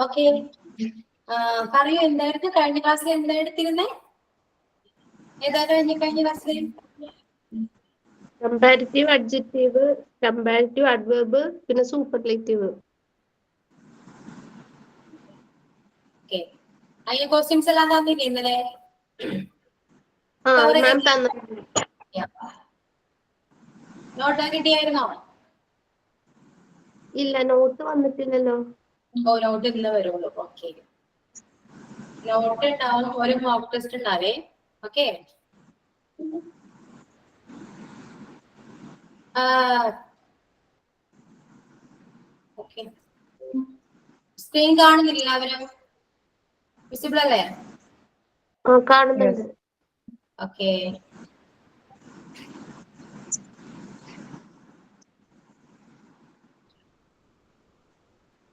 Okay, പറയൂ, എന്തായിരുന്നു കഴിഞ്ഞ ക്ലാസ്സിൽ എന്താ എടുത്തിരുന്നേ? ഏതായിരുന്നു കഴിഞ്ഞ ക്ലാസ്സിൽ? കമ്പാരിറ്റീവ് അഡ്ജക്റ്റീവ്, കമ്പാരിറ്റീവ് അഡ്വേർബ്, പിന്നെ സൂപ്പർലേറ്റീവ്. ഓക്കെ, അതിന് ക്വസ്റ്റ്യൻസ് എല്ലാം തന്നില്ലേ ഇന്നലെ? മാം തന്നു. നോട്ട് കിട്ടിയായിരുന്നോ? ഇല്ല, നോട്ട് വന്നിട്ടില്ലല്ലോ. നോട്ട് ഇല്ല വരുള്ളൂ. ഓക്കെ, നോട്ട് ഉണ്ടാവും, ഒരു മോക്ക് ടെസ്റ്റ് ഉണ്ടാവേ. ഓക്കെ, ഓക്കെ, സ്ക്രീൻ കാണുന്നില്ല എല്ലാവരും? വിസിബിൾ അല്ലേ? കാണുന്നുണ്ട്. Okay,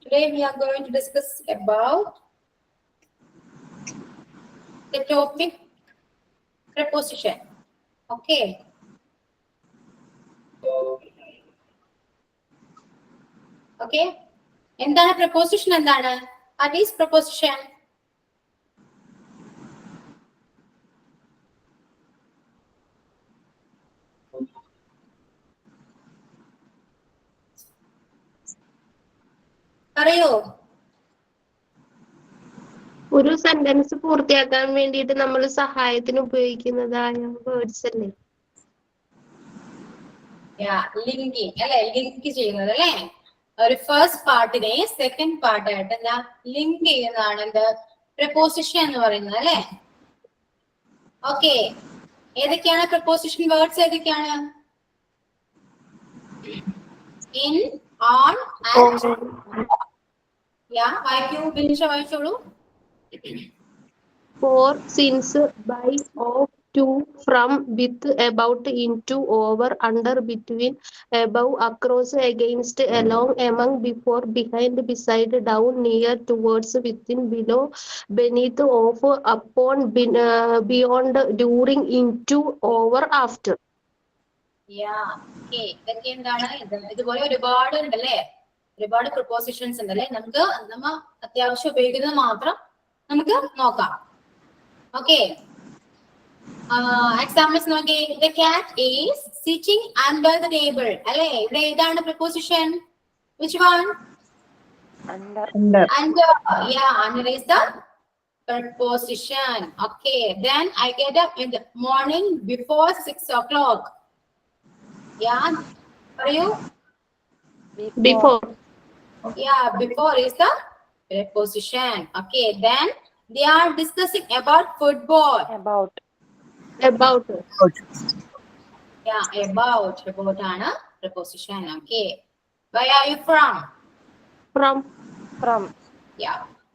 today we are going to discuss about the topic preposition. Okay. Okay. എന്താണ് preposition? എന്താണ്? What is preposition? പറയൂ. ഒരു സെന്റൻസ് പൂർത്തിയാക്കാൻ വേണ്ടിയിട്ട് നമ്മൾ സഹായത്തിന് ഉപയോഗിക്കുന്നതായ വേർഡ്സ് അല്ലേ? ലിങ്കിങ് അല്ലെ? ലിങ്ക് ചെയ്യുന്നത് അല്ലെ? ഒരു ഫസ്റ്റ് പാർട്ടിനെ സെക്കൻഡ് പാർട്ടായിട്ട് എന്താ ലിങ്ക് ചെയ്യുന്നതാണ് എന്ത് preposition എന്ന് പറയുന്നത് അല്ലെ? ഓക്കെ, ഏതൊക്കെയാണ് preposition വേർഡ്സ്? ഏതൊക്കെയാണ്? in, on, at. വായിക്കൂ, ബിനിഷ വായിച്ചോളൂ. For, since, by, of, to, from, with, about, into, over, under, between, above, across, against, along, among, before, behind, beside, down, near, towards, within, below, beneath, off, upon, beyond, during, into, over, after. ഇതൊക്കെ എന്താണ്? ഇതുപോലെ ഒരുപാട് ഉണ്ടല്ലേ, ഒരുപാട് prepositions ഉണ്ടല്ലേ. നമുക്ക് അത്യാവശ്യം ഉപയോഗിക്കുന്നത് മാത്രം നമുക്ക് നോക്കാം. ഓക്കെ, എക്സാമ്പിൾസ് നോക്കി. The cat is sitting under the table. അല്ലേ? ഇവിടെ ഏതാണ് preposition? Which one? Under. Under. Under is the preposition. Okay, then I get up in the morning before 6 o'clock. For you? Before. Before is the preposition. Okay, then they are discussing about football. About. About ആണ് preposition. Okay, where are you from? From.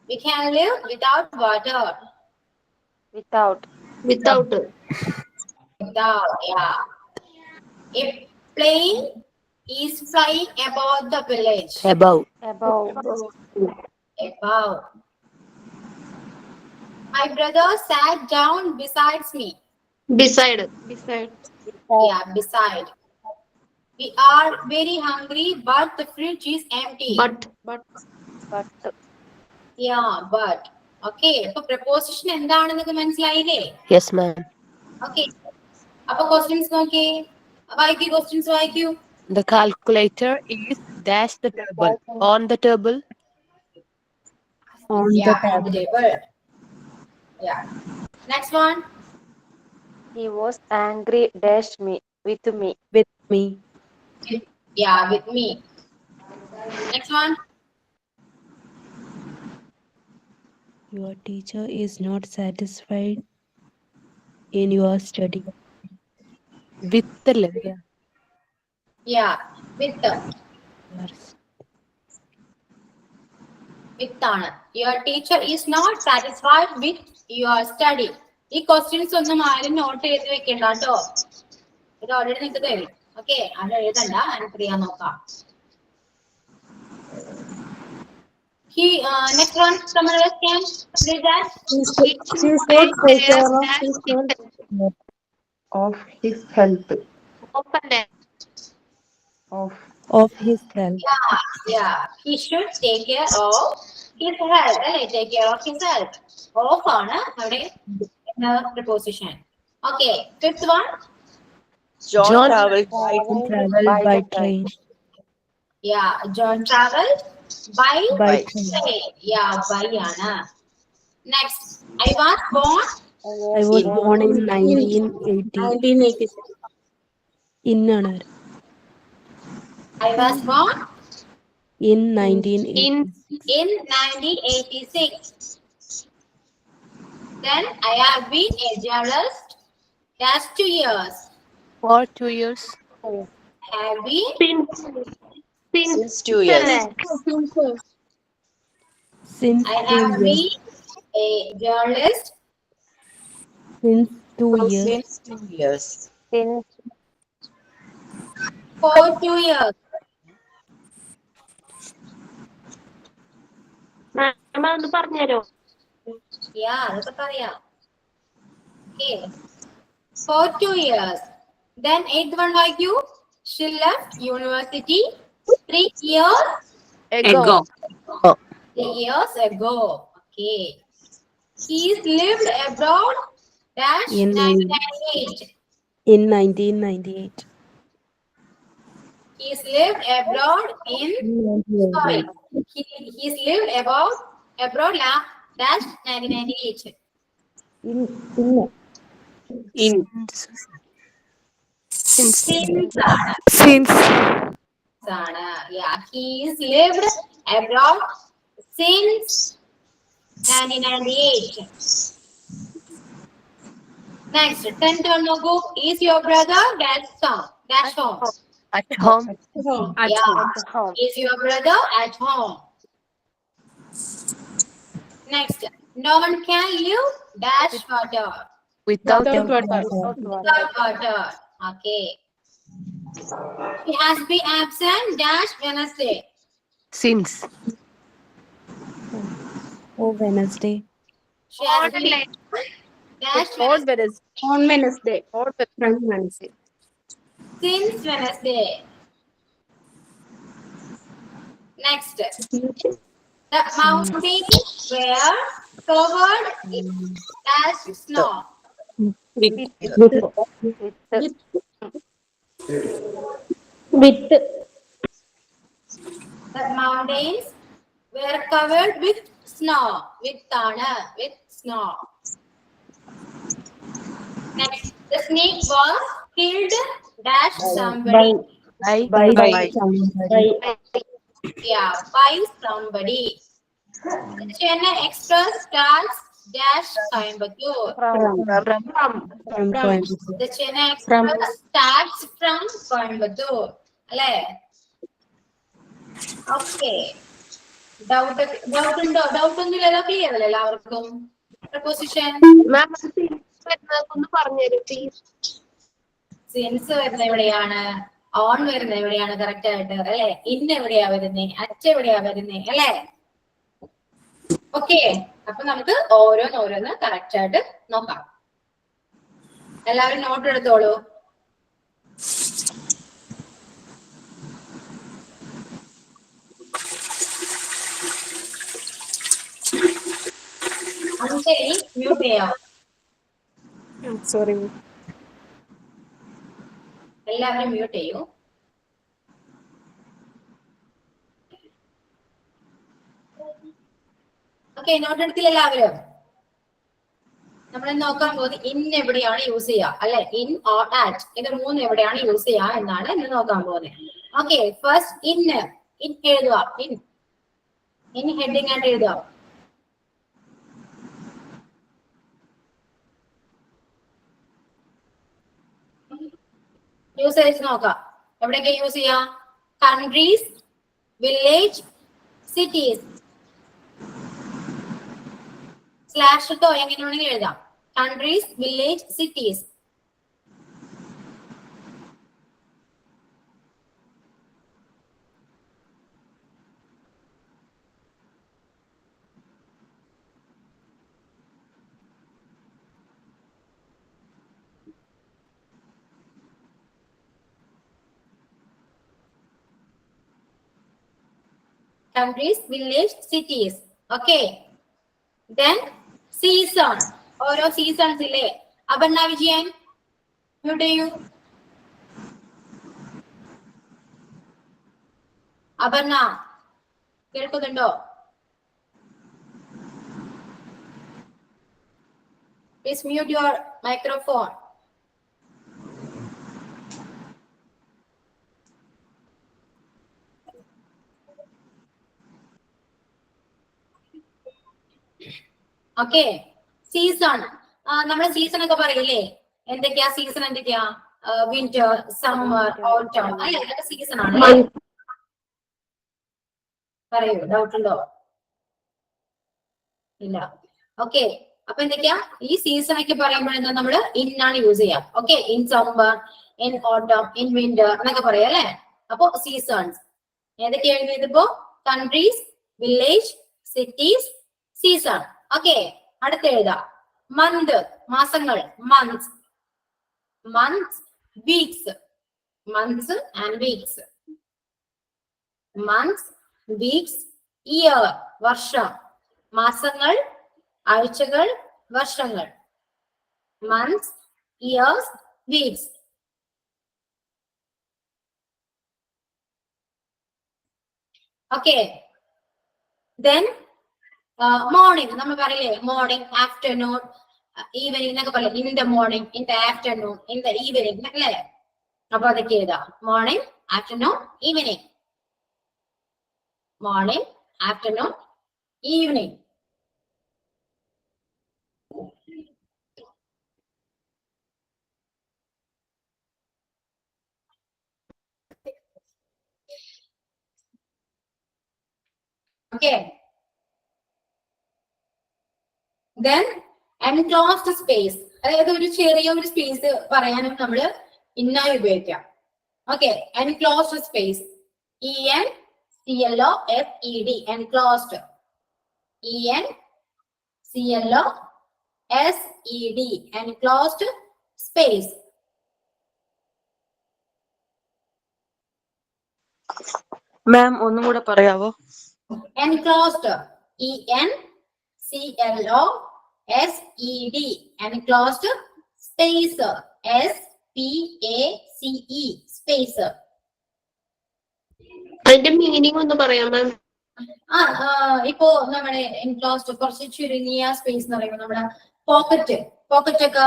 We can live without water. Without. A plane is flying above the village. Above. My brother sat down beside me. Beside. Beside. We are very hungry, but the fridge is empty. But. Okay, so preposition എന്താണെന്നൊക്കെ മനസ്സിലായില്ലേ? Yes, ma'am. Okay, അപ്പൊ questions നോക്കി. വായിക്കൂ, questions വായിക്കൂ. The calculator is dash the table. On the table. On the table. Next one. He was angry dash me with me. With me. With me. Next one. Your teacher is not satisfied in your study. With the letter. With ആണ്. Your teacher is not satisfied with your study. ഈ questions ഒന്നും ആരും not ചെയ്ത് വെക്കണ്ട കേട്ടോ. ഇത് already നിങ്ങൾക്ക് തരും. ഓക്കെ, അത് എഴുതണ്ട, ആൻസർ ചെയ്യാൻ നോക്കാം. Next one, someone else can read that. Of his health. Of his health. He should take care of his health, അല്ലേ? Take care of his health. Of ആണ് അവിടെ preposition. Okay, fifth one. John traveled Travel by train. Yeah, John traveled by By train. train. Yeah, by ആണ്. Next, I was born I was born in 1980. In ആണ് വരിക. I was born In 1980. in 1986. Then I have been a journalist last 2 years. For 2 years. Have been Since 2 years. Since I 2 have years. been a journalist Since 2 years. Since 2 years. since for 2 years. മാം ഒന്ന് പറഞ്ഞുതരോ? Yeah, അതൊക്കെ പറയാം. Okay. For 2 years. Then eighth one like you. She left university 3 years Ago. 3 years ago. Okay. He's lived abroad dash In 1998. In 1998. He's lived abroad in sorry. He's lived abroad dash 1998. In. Since Since. ആണ്. Yeah, he's lived abroad since 1998. Next, 10th one logo. Is your brother dash home? At home. Yeah. Is your brother at home? Next, no one can live dash water. Without Without water. Okay. She has been absent dash Wednesday. Since. Oh, Wednesday. She has been dash On Wednesday. since Wednesday. Next, the mountains were covered in dash snow. with The mountains were covered with snow. With snow. Next, the snake was killed dash somebody. By by Yeah, by somebody. The Chennai Express starts dash Coimbatore. from Coimbatore. The Chennai Express starts from Coimbatore. അല്ലേ? Okay. Doubt ഒന്നുമില്ലല്ലോ, clear അല്ലേ എല്ലാവർക്കും? Preposition. മാം ഒന്ന് പറഞ്ഞുതരോ please? Since വരുന്ന എവിടെയാണ്? On വരുന്ന എവിടെയാണ് correct ആയിട്ട് അല്ലെ? ഇന്ന് എവിടെയാ വരുന്നേ? അച്ഛ എവിടെയാ വരുന്നേ? അല്ലെ? ഓക്കെ, അപ്പൊ നമുക്ക് ഓരോന്ന് കറക്റ്റ് ആയിട്ട് നോക്കാം. എല്ലാവരും നോട്ട് എടുത്തോളൂ. ശരി, മ്യൂട്ട് ചെയ്യാം. Sorry. എല്ലാവരും മ്യൂട്ട് ചെയ്യൂ. ഓക്കെ, നോട്ട് എടുത്തില്ല എല്ലാവരും? നമ്മൾ നോക്കാൻ പോകുന്നത് ഇൻ എവിടെയാണ് യൂസ് ചെയ്യുക അല്ലെ? ഇൻ ഓർ ആറ്റ്, ഇത് മൂന്ന് എവിടെയാണ് യൂസ് ചെയ്യുക എന്നാണ് ഇന്ന് നോക്കാൻ പോകുന്നത്. ഓക്കെ, ഫസ്റ്റ് ഇൻ എഴുതുക. ഇൻ ഹെഡിങ് ആയിട്ട് എഴുതുക. യൂസേജ് നോക്കാം. എവിടെയൊക്കെ യൂസ് ചെയ്യാം? Countries, village, cities. സ്ലാഷ് ഇട്ടോ എങ്ങനെ വേണമെങ്കിലും എഴുതാം. Countries, village, cities. Countries, village, cities. Okay. Then season. ഓരോ സീസൺസ് ഇല്ലേ? അപർണ വിജയൻ, മ്യൂട്ട് ചെയ്യൂ. അപർണ കേൾക്കുന്നുണ്ടോ? Please mute your microphone. Okay. Season. നമ്മള് സീസൺ ഒക്കെ പറയില്ലേ? എന്തൊക്കെയാ സീസൺ? എന്തൊക്കെയാ? വിന്റർ, സമ്മർ, ഓട്ടം, അല്ലെ? ഇതൊക്കെ സീസൺ ആണ്. പറയൂ, ഡൗട്ട് ഉണ്ടോ? ഇല്ല. ഓക്കെ. അപ്പൊ എന്തൊക്കെയാ ഈ സീസൺ ഒക്കെ പറയുമ്പോഴെന്താ നമ്മള് ഇൻ ആണ് യൂസ് ചെയ്യാം. Okay. In summer, in autumn, in winter എന്നൊക്കെ പറയാം അല്ലെ? അപ്പൊ സീസൺസ് ഏതൊക്കെയാ എഴുതിയതിപ്പോ? Countries, village, cities, season. Okay. അടുത്ത എഴുതാം. മന്ത്, മാസങ്ങൾ, months. Months, weeks, months and weeks. Months, weeks, year, വർഷം. മാസങ്ങൾ, ആഴ്ചകൾ, വർഷങ്ങൾ. Months, years, weeks. Okay. Then morning നമ്മൾ പറയില്ലേ? മോർണിംഗ്, ആഫ്റ്റർനൂൺ, ഈവനിങ് എന്നൊക്കെ പറയും. In the morning, in the afternoon, in the evening അല്ലേ? അപ്പൊ അതൊക്കെ എഴുതാം. Morning, afternoon, evening. Morning, afternoon, evening. Okay. Then enclosed space, അതായത് ഒരു ചെറിയ ഒരു സ്പേസ് പറയാനും നമ്മള് ഇന്നായി ഉപയോഗിക്കാം. Okay. enclosed space, ENCLOSED, enclosed, ENCLOSED, enclosed space. മാം ഒന്നും കൂടെ പറയാവോ? Enclosed, ENCLOSED, enclosed space, SPACE, space. അതിന്റെ മീനിങ് ഒന്ന് പറയാം മാം. ഇപ്പോ നമ്മുടെ എൻക്ലോസ്ഡ് കുറച്ച് ചുരുങ്ങിയ സ്പേസ് എന്ന് പറയുമ്പോൾ നമ്മുടെ പോക്കറ്റ് ഒക്കെ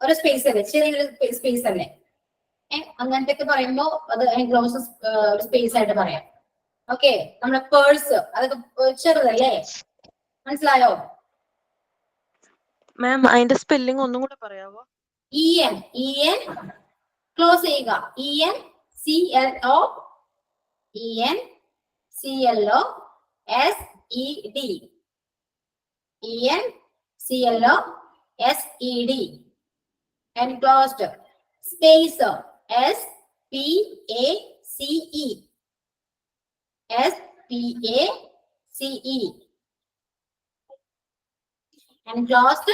ഒരു സ്പേസ് അല്ലേ? ചെറിയൊരു സ്പേസ് അല്ലേ? അങ്ങനത്തെ ഒക്കെ പറയുമ്പോ അത് എൻക്ലോസ്ഡ് സ്പേസ് ആയിട്ട് പറയാം. ഓക്കെ. നമ്മുടെ പേഴ്സ് അതൊക്കെ ചെറുതല്ലേ? മനസ്സിലായോ? മാം അതിന്റെ സ്പെല്ലിംഗ് ഒന്നും കൂടെ പറയാവോ? EN ക്ലോസ് ചെയ്യുക. ENCLOSED, enclosed space, SPACE, enclosed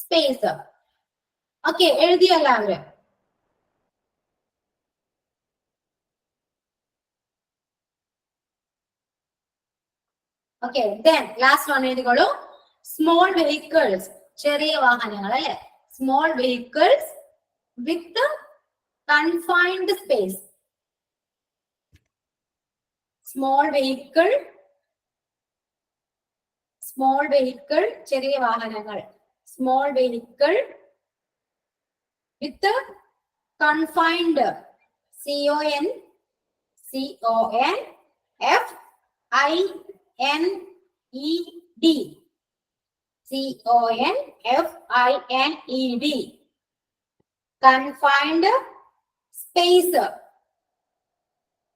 space. Okay. എഴുതിയോ എല്ലാവരും? ഓക്കെ. ദെൻ ലാസ്റ്റ് വൺ എഴുതിക്കോളൂ. സ്മോൾ വെഹിക്കിൾസ്, ചെറിയ വാഹനങ്ങൾ അല്ലെ? Small vehicles with confined space. Small vehicle, ചെറിയ വാഹനങ്ങൾ. Small vehicle with confined, CONFINED, CONFINED, confined space.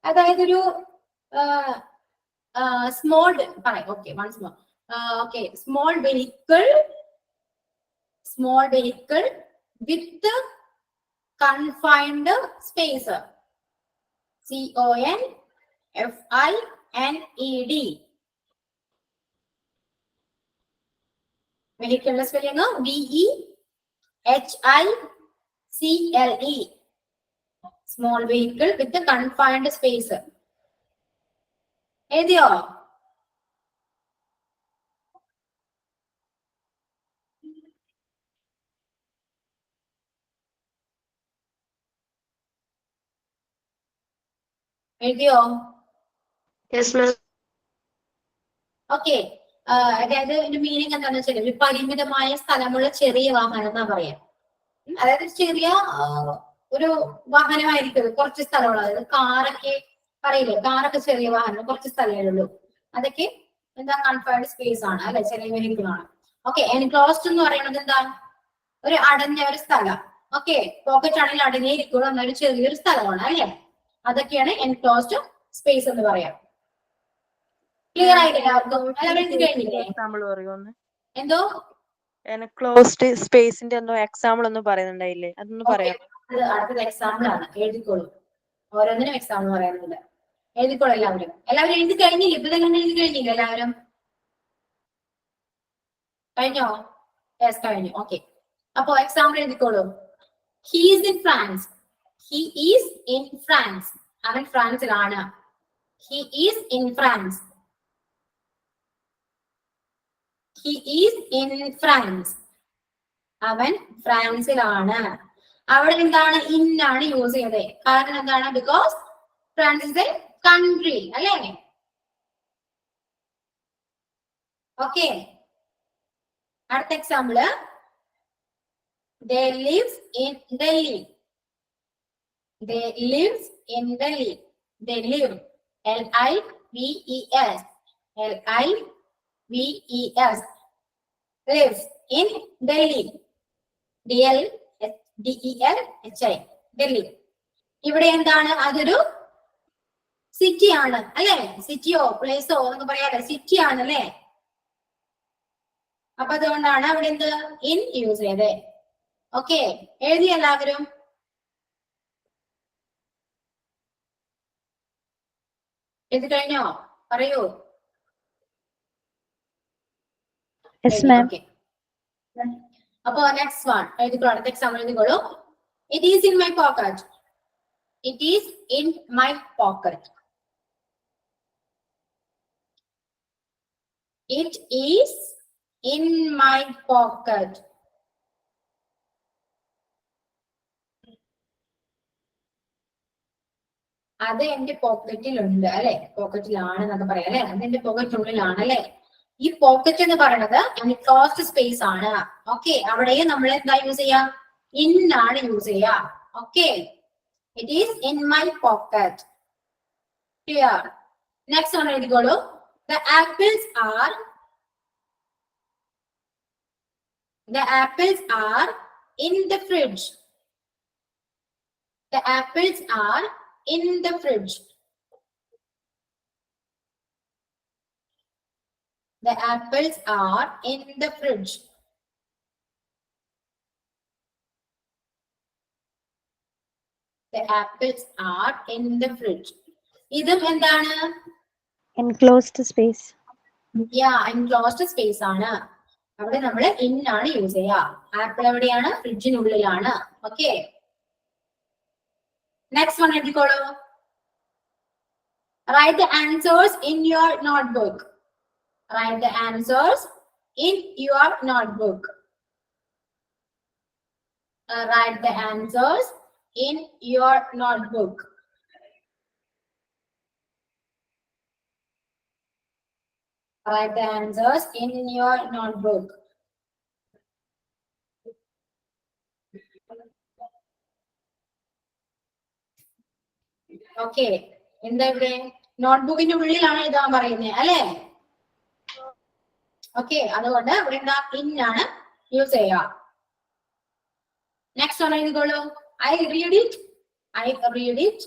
അതായത് ഒരു സ്മോൾ പറയാം. Okay. Once more. Okay. Small vehicle with confined space, CONFINED. വെഹിക്കിളിന്റെ spelling VEHICLE, small vehicle with confined space. എഴുതിയോ? എഴുതിയോ? Yes, ma'am. Okay. അതായത് ഇതിന്റെ മീനിങ് എന്താണെന്ന് വെച്ചാൽ ഒരു പരിമിതമായ സ്ഥലമുള്ള ചെറിയ വാഹനം എന്നാ പറയാം. അതായത് ചെറിയ ഒരു വാഹനമായിരിക്കും, കുറച്ച് സ്ഥലമുള്ള, അതായത് കാറൊക്കെ പറയില്ലേ, കാറൊക്കെ ചെറിയ വാഹനം, കുറച്ച് സ്ഥലമേ ഉള്ളൂ. അതൊക്കെ എന്താ കൺഫൈൻഡ് സ്പേസ് ആണ് അല്ലെ, ചെറിയ വെഹിക്കിൾ ആണ്. ഓക്കെ. എൻക്ലോസ്ഡ് എന്ന് പറയുന്നത് എന്താ? ഒരു അടഞ്ഞ ഒരു സ്ഥലം. ഓക്കെ. പോക്കറ്റ് ആണെങ്കിൽ അടങ്ങിയിരിക്കുള്ളൂ എന്നൊരു ചെറിയൊരു സ്ഥലമാണ് അല്ലെ. അതൊക്കെയാണ് എൻക്ലോസ്ഡ് സ്പേസ് എന്ന് പറയാം. ക്ലിയർ ആയില്ലേ എല്ലാവർക്കും? എല്ലാവരും എഴുതി കഴിഞ്ഞില്ലേ? എക്സാമ്പിൾ പറയുമോന്ന്? എന്തോ? എൻക്ലോസ്ഡ് സ്പേസിന്റെ എന്തോ എക്സാമ്പിൾ ഒന്നും പറയുന്നുണ്ടായില്ലേ, അതൊന്ന് പറയാം. അടുത്തത് എക്സാമ്പിൾ ആണ്, എഴുതിക്കോളൂ. ഓരോന്നിനും എക്സാമ്പിൾ പറയാനില്ല. എഴുതിക്കോളൂ എല്ലാവരും. എല്ലാവരും എഴുതി കഴിഞ്ഞില്ലേ? ഇപ്പൊ തന്നെ എഴുതി കഴിഞ്ഞില്ലേ എല്ലാവരും? കഴിഞ്ഞോ? യെസ്, കഴിഞ്ഞു. ഓക്കെ. അപ്പോ എക്സാമ്പിൾ എഴുതിക്കോളൂ. He is in France. He is in France. അവൻ ഫ്രാൻസിലാണ്. He is in France. He is in France. അവൻ ഫ്രാൻസിലാണ്. അവിടെ എന്താണ്? ഇൻ ആണ് യൂസ് ചെയ്തത്. കാരണം എന്താണ്? Because France is A country അല്ലേ? ഓക്കെ. അടുത്ത example, they lives in Delhi. They lives in Delhi. They live, L-I-V-E-S, L-I-V-E-S, lives in Delhi, D-L-D-E-L-H-I, Delhi. ഇവിടെ എന്താണ്? അതൊരു സിറ്റി ആണ് അല്ലെ? സിറ്റിയോ പ്ലേസോ എന്നൊക്കെ പറയാതെ സിറ്റി ആണ് അല്ലെ? അപ്പൊ അതുകൊണ്ടാണ് അവിടെ എന്ത് ഇൻ യൂസ് ചെയ്തത്. ഓക്കെ. എഴുതി എല്ലാവരും? എഴുതി കഴിഞ്ഞോ? പറയൂ. Yes, ma'am. ഓക്കെ. അപ്പൊ നെക്സ്റ്റ് വൺ എഴുതിക്കോളൂ. അടുത്ത എക്സാമ്പിൾ എഴുതിക്കോളൂ. It is in my pocket. It is in my pocket. It is in my pocket. അത് എന്റെ പോക്കറ്റിലുണ്ട് അല്ലെ? പോക്കറ്റിലാണ് എന്നൊക്കെ പറയാം അല്ലെ? അത് എന്റെ പോക്കറ്റിനുള്ളിലാണ് അല്ലെ? ഈ പോക്കറ്റ് എന്ന് പറയുന്നത് എൻക്ലോസ്ഡ് സ്പേസ് ആണ്. ഓക്കെ. അവിടെയും നമ്മൾ എന്താ യൂസ് ചെയ്യാം? ഇൻ ആണ് യൂസ് ചെയ്യാ. Okay. It is in my pocket. Clear? Next one എഴുതിക്കോളൂ. The apples are in the fridge. The apples are in the fridge. The apples are in the fridge. The apples are in the fridge. ഇതും എന്താണ്? Enclosed space. Enclosed space ആണ്. അവിടെ നമ്മൾ in ആണ് use ചെയ്യാ. Apple എവിടെയാണ്? ഫ്രിഡ്ജിനുള്ളിലാണ്. Okay. Next one എഴുതിക്കോളൂ. Write the answers in your notebook. Write the answers in your notebook. Write the answers in your notebook. Write the answers in your notebook. Okay. എന്താ ഇവിടെ? നോട്ട്ബുക്കിന്റെ ഉള്ളിലാണ് എഴുതാൻ പറയുന്നത് അല്ലെ? ഓക്കെ. അതുകൊണ്ട് ഇവിടെ എന്താ? ഇൻ ആണ് യൂസ് ചെയ്യാ. നെക്സ്റ്റ് വൺ എഴുതിക്കോളൂ. I read it. I read it.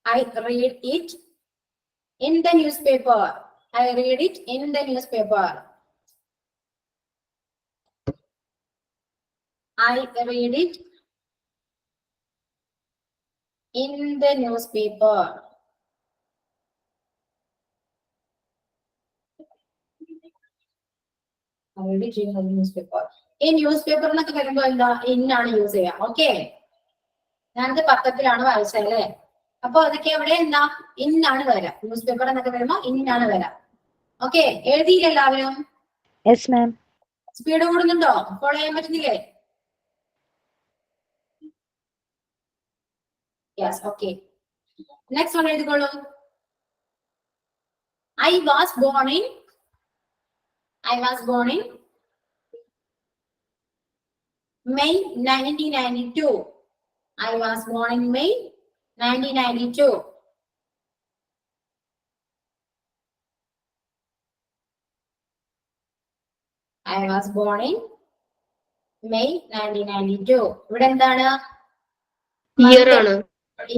I read it in the newspaper. I read it in the newspaper. I read it in the newspaper. I read it in the newspaper. ഈ news paper എന്നൊക്കെ വരുമ്പോ എന്താ? ഇന്നാണ് use ചെയ്യാ. Okay. ഞാനത് പത്രത്തിലാണ് വായിച്ചത് അല്ലേ? അപ്പൊ അതൊക്കെ അവിടെ എന്താ? ഇന്നാണ് വരാം. ന്യൂസ് പേപ്പർ എന്നൊക്കെ വരുമ്പോ ഇന്നാണ് വരാം. ഓക്കെ. എഴുതിയില്ല എല്ലാവരും? Yes, ma'am. സ്പീഡ് കൂടുന്നുണ്ടോ? ഫോളോ ചെയ്യാൻ പറ്റുന്നില്ലേ? Yes okay. നെക്സ്റ്റ് വൺ എഴുതിക്കോളൂ. I was born in May 1992. I was born in May 1992. I was born in May 1992. ഇവിടെ എന്താണ്? ഇയർ ആണ്.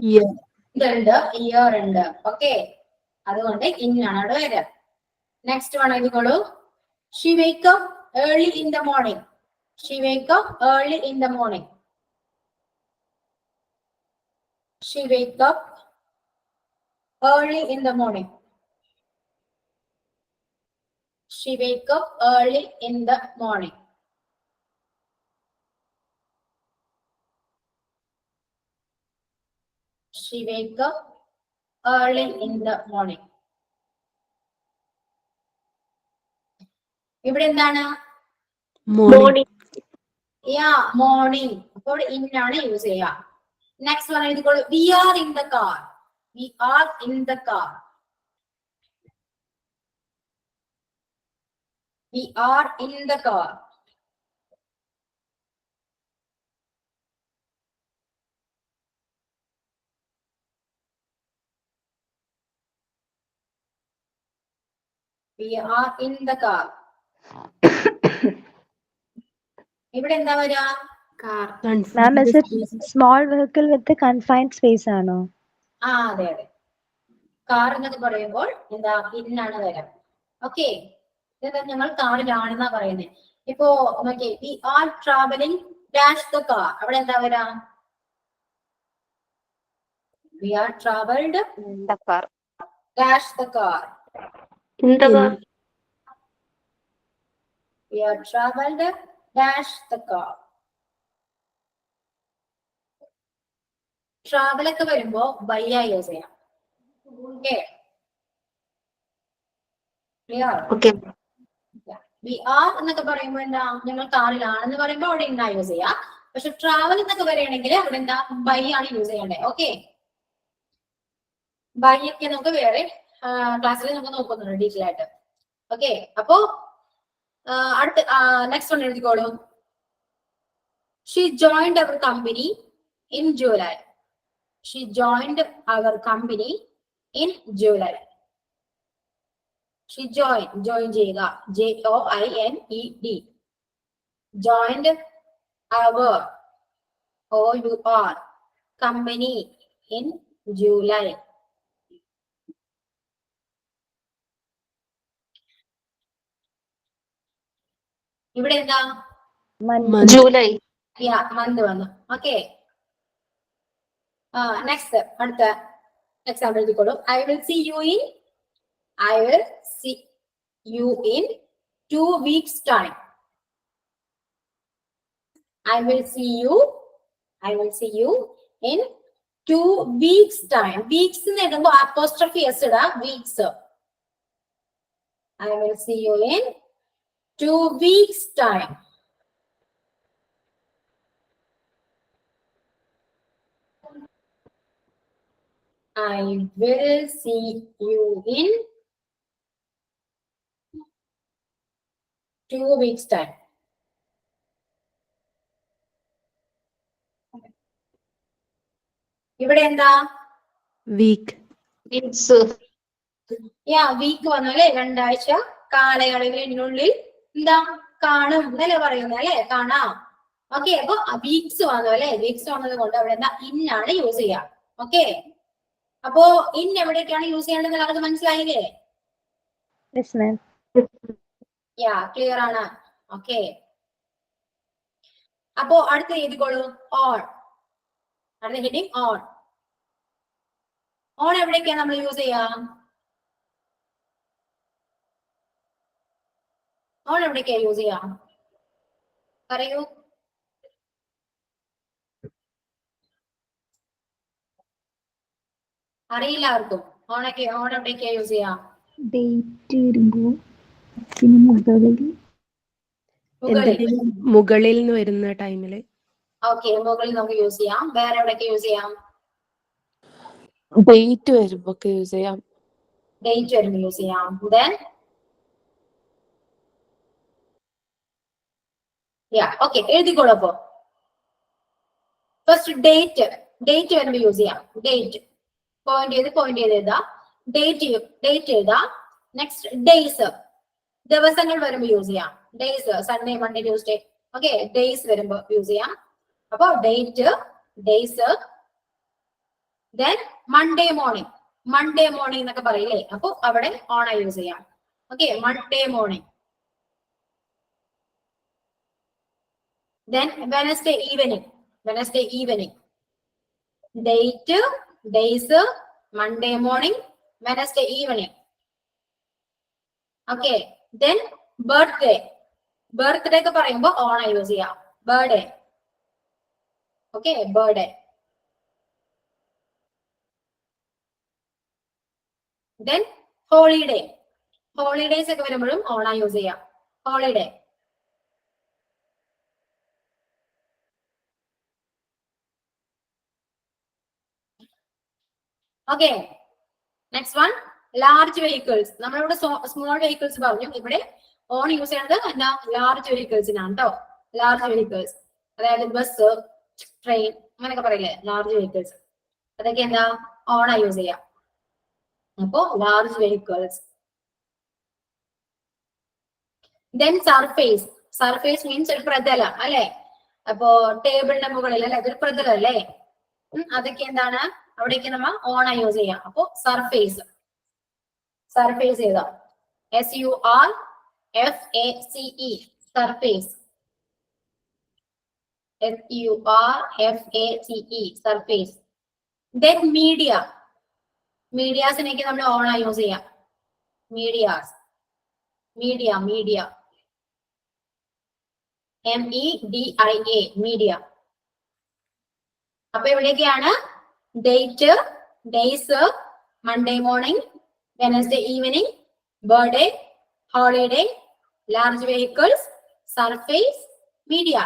Year. ഇതുണ്ട്, ഇയർ ഉണ്ട്. ഓക്കെ, അതുകൊണ്ട് ഇന്നാണ് അവിടെ വരിക. നെക്സ്റ്റ് വൺ എഴുതിക്കോളൂ. She wake up early in the morning. She wake up early in the morning. She wake up early in the morning. She wake up early in the morning. She wake up early in the morning. ഇവിടെ എന്താണ്? Morning. Morning. അപ്പോൾ ഇന്നാണ് use ചെയ്യുക. Next one എഴുതിക്കോളൂ. We are in the car. We are in the car. We are in the car. We are in the car. ഇവിടെ എന്താ വരിക? Car. Ma'am, is it small vehicle with the confined space ആണോ? അതെ അതെ. Car എന്നൊക്കെ പറയുമ്പോൾ എന്താ ഇന്നാണ് വരാം. ഓക്കെ, ഇതെന്താ ഞങ്ങൾ കാറിലാണെന്നാ പറയുന്നത്. ഇപ്പോ നോക്കിയേ, we are travelling dash the car. അവിടെ എന്താ വരാ? We are travelled In the car. Dash the car. In the car. We are traveled dash the car. Travel ഒക്കെ വരുമ്പോ ബൈ ആ യൂസ് ചെയ്യാം. Okay, clear? Okay. We are എന്നൊക്കെ പറയുമ്പോ എന്താ? ഞങ്ങൾ കാറിലാണെന്ന് പറയുമ്പോ അവിടെ ഇന്നാ യൂസ് ചെയ്യാം. പക്ഷെ ട്രാവൽ എന്നൊക്കെ പറയുകയാണെങ്കിൽ അവിടെ എന്താ? ബൈ ആണ് യൂസ് ചെയ്യേണ്ടത്. ഓക്കെ, ബൈ ഒക്കെ നമുക്ക് വേറെ ക്ലാസ്സിൽ നമുക്ക് നോക്കുന്നുണ്ട് ഡീറ്റെയിൽ ആയിട്ട്. ഓക്കെ, അപ്പോ അടുത്ത നെക്സ്റ്റ് വൺ എഴുതിക്കോളൂ. She joined our company in July. She joined our company in July. She join ചെയ്യുക. JOINED. Joined our OUR company in July. ഇവിടെ എന്താ? Month. July. മന്ത് വന്നു. ഓക്കെ, നെക്സ്റ്റ് അടുത്ത example എഴുതിക്കോളൂ. I will see you in 2 weeks time. I will see you in 2 weeks time. Weeks എന്ന് എഴുതുമ്പോ apostrophe S ഇടാ. Weeks. I will see you in 2 weeks time. I will see you in 2 weeks time. ഇവിടെ എന്താ? Week. Weeks. Week വന്നു അല്ലെ? 2 ആഴ്ച കാലയളവിനുള്ളിൽ എന്താ? കാണും എന്നല്ലേ പറയുന്നത് അല്ലെ? കാണാം. ഓക്കെ, അപ്പൊ വീക്സ് വന്നു അല്ലെ? വീക്സ് വന്നത് കൊണ്ട് അവിടെ എന്താ? ഇന്നാണ് യൂസ് ചെയ്യാം. ഓക്കെ, അപ്പോ ഇൻ എവിടേക്കാണ് യൂസ് ചെയ്യേണ്ടത് എല്ലാവർക്കും മനസ്സിലായില്ലേ? Yes, ma'am. ക്ലിയർ ആണ്. ഓക്കെ, അപ്പോ അടുത്ത എഴുതിക്കോളൂ. ഓൺ. അടുത്ത ഹെഡിങ് ഓൺ. ഓൺ എവിടേക്കാണ് നമ്മൾ യൂസ് ചെയ്യാം? ഓൺ എവിടേക്കാ യൂസ് ചെയ്യാം? പറയൂ. അറിയില്ല ആർക്കും? ഓൺ എവിടേക്കാ യൂസ് ചെയ്യാം? ഡേറ്റ് വരുമ്പോ പിന്നെ മുകളിൽ എന്തെങ്കിലും മുകളിൽ നിന്ന് വരുന്ന ടൈമില്. ഓക്കെ, മുകളിൽ നമുക്ക് യൂസ് ചെയ്യാം. വേറെ എവിടെയൊക്കെ യൂസ് ചെയ്യാം? ഡേറ്റ് വരുമ്പോ ഒക്കെ യൂസ് ചെയ്യാം. ഡേറ്റ് വരുമ്പോൾ യൂസ് ചെയ്യാം. Then ഓക്കെ, എഴുതിക്കോളൂ. അപ്പോ ഫസ്റ്റ് ഡേറ്റ് വരുമ്പോൾ യൂസ് ചെയ്യാം. ഡേറ്റ് പോയിന്റ് ചെയ്ത് എഴുതാം. ഡേറ്റ് എഴുതാം. നെക്സ്റ്റ് ഡേയ്സ്, ദിവസങ്ങൾ വരുമ്പോൾ യൂസ് ചെയ്യാം. Days Sunday, Monday, Tuesday. Okay, days വരുമ്പോൾ യൂസ് ചെയ്യാം. അപ്പൊ date, days. Then Monday morning എന്നൊക്കെ പറയില്ലേ, അപ്പൊ അവിടെ ഓൺ ആയി യൂസ് ചെയ്യാം. Okay, Monday morning. Then Wednesday evening. Date, days, Monday morning, Wednesday evening. Okay. Then birthday ഒക്കെ പറയുമ്പോ ഓൺ ആയി യൂസ് ചെയ്യാം. Birthday. Okay, birthday. Then holidays ഒക്കെ വരുമ്പോഴും ഓൺ ആയി യൂസ് ചെയ്യാം. Holiday. Okay, next one large vehicles. നമ്മളിവിടെ സ്മോൾ വെഹിക്കിൾസ് പറഞ്ഞു. ഇവിടെ ഓൺ യൂസ് ചെയ്യുന്നത് എന്താ, ലാർജ് വെഹിക്കിൾസിനാണ് കേട്ടോ. ലാർജ് വെഹിക്കിൾസ് അതായത് ബസ്, ട്രെയിൻ അങ്ങനെയൊക്കെ പറയില്ലേ, ലാർജ് വെഹിക്കിൾസ്. അതൊക്കെ എന്താ, ഓൺ ആയി യൂസ് ചെയ്യാം. അപ്പോ large vehicles. Then surface means ഒരു പ്രതലം അല്ലെ. അപ്പോ ടേബിളിന്റെ മുകളിൽ അല്ലെ, അതൊരു പ്രതലം അല്ലേ. അതൊക്കെ എന്താണ്, അവിടേക്ക് നമ്മൾ ഓൺ ആയി യൂസ് ചെയ്യാം. അപ്പോ സർഫേസ് ചെയ്താം. SURFACE, surface. SURFACE, surface. Then മീഡിയാസിനൊക്കെ നമ്മൾ ഓൺ ആയി യൂസ് ചെയ്യാം. Media MEDIA, media. അപ്പൊ എവിടെയൊക്കെയാണ് date, days, Monday morning, Wednesday evening, birthday, holiday, large vehicles, surface, media.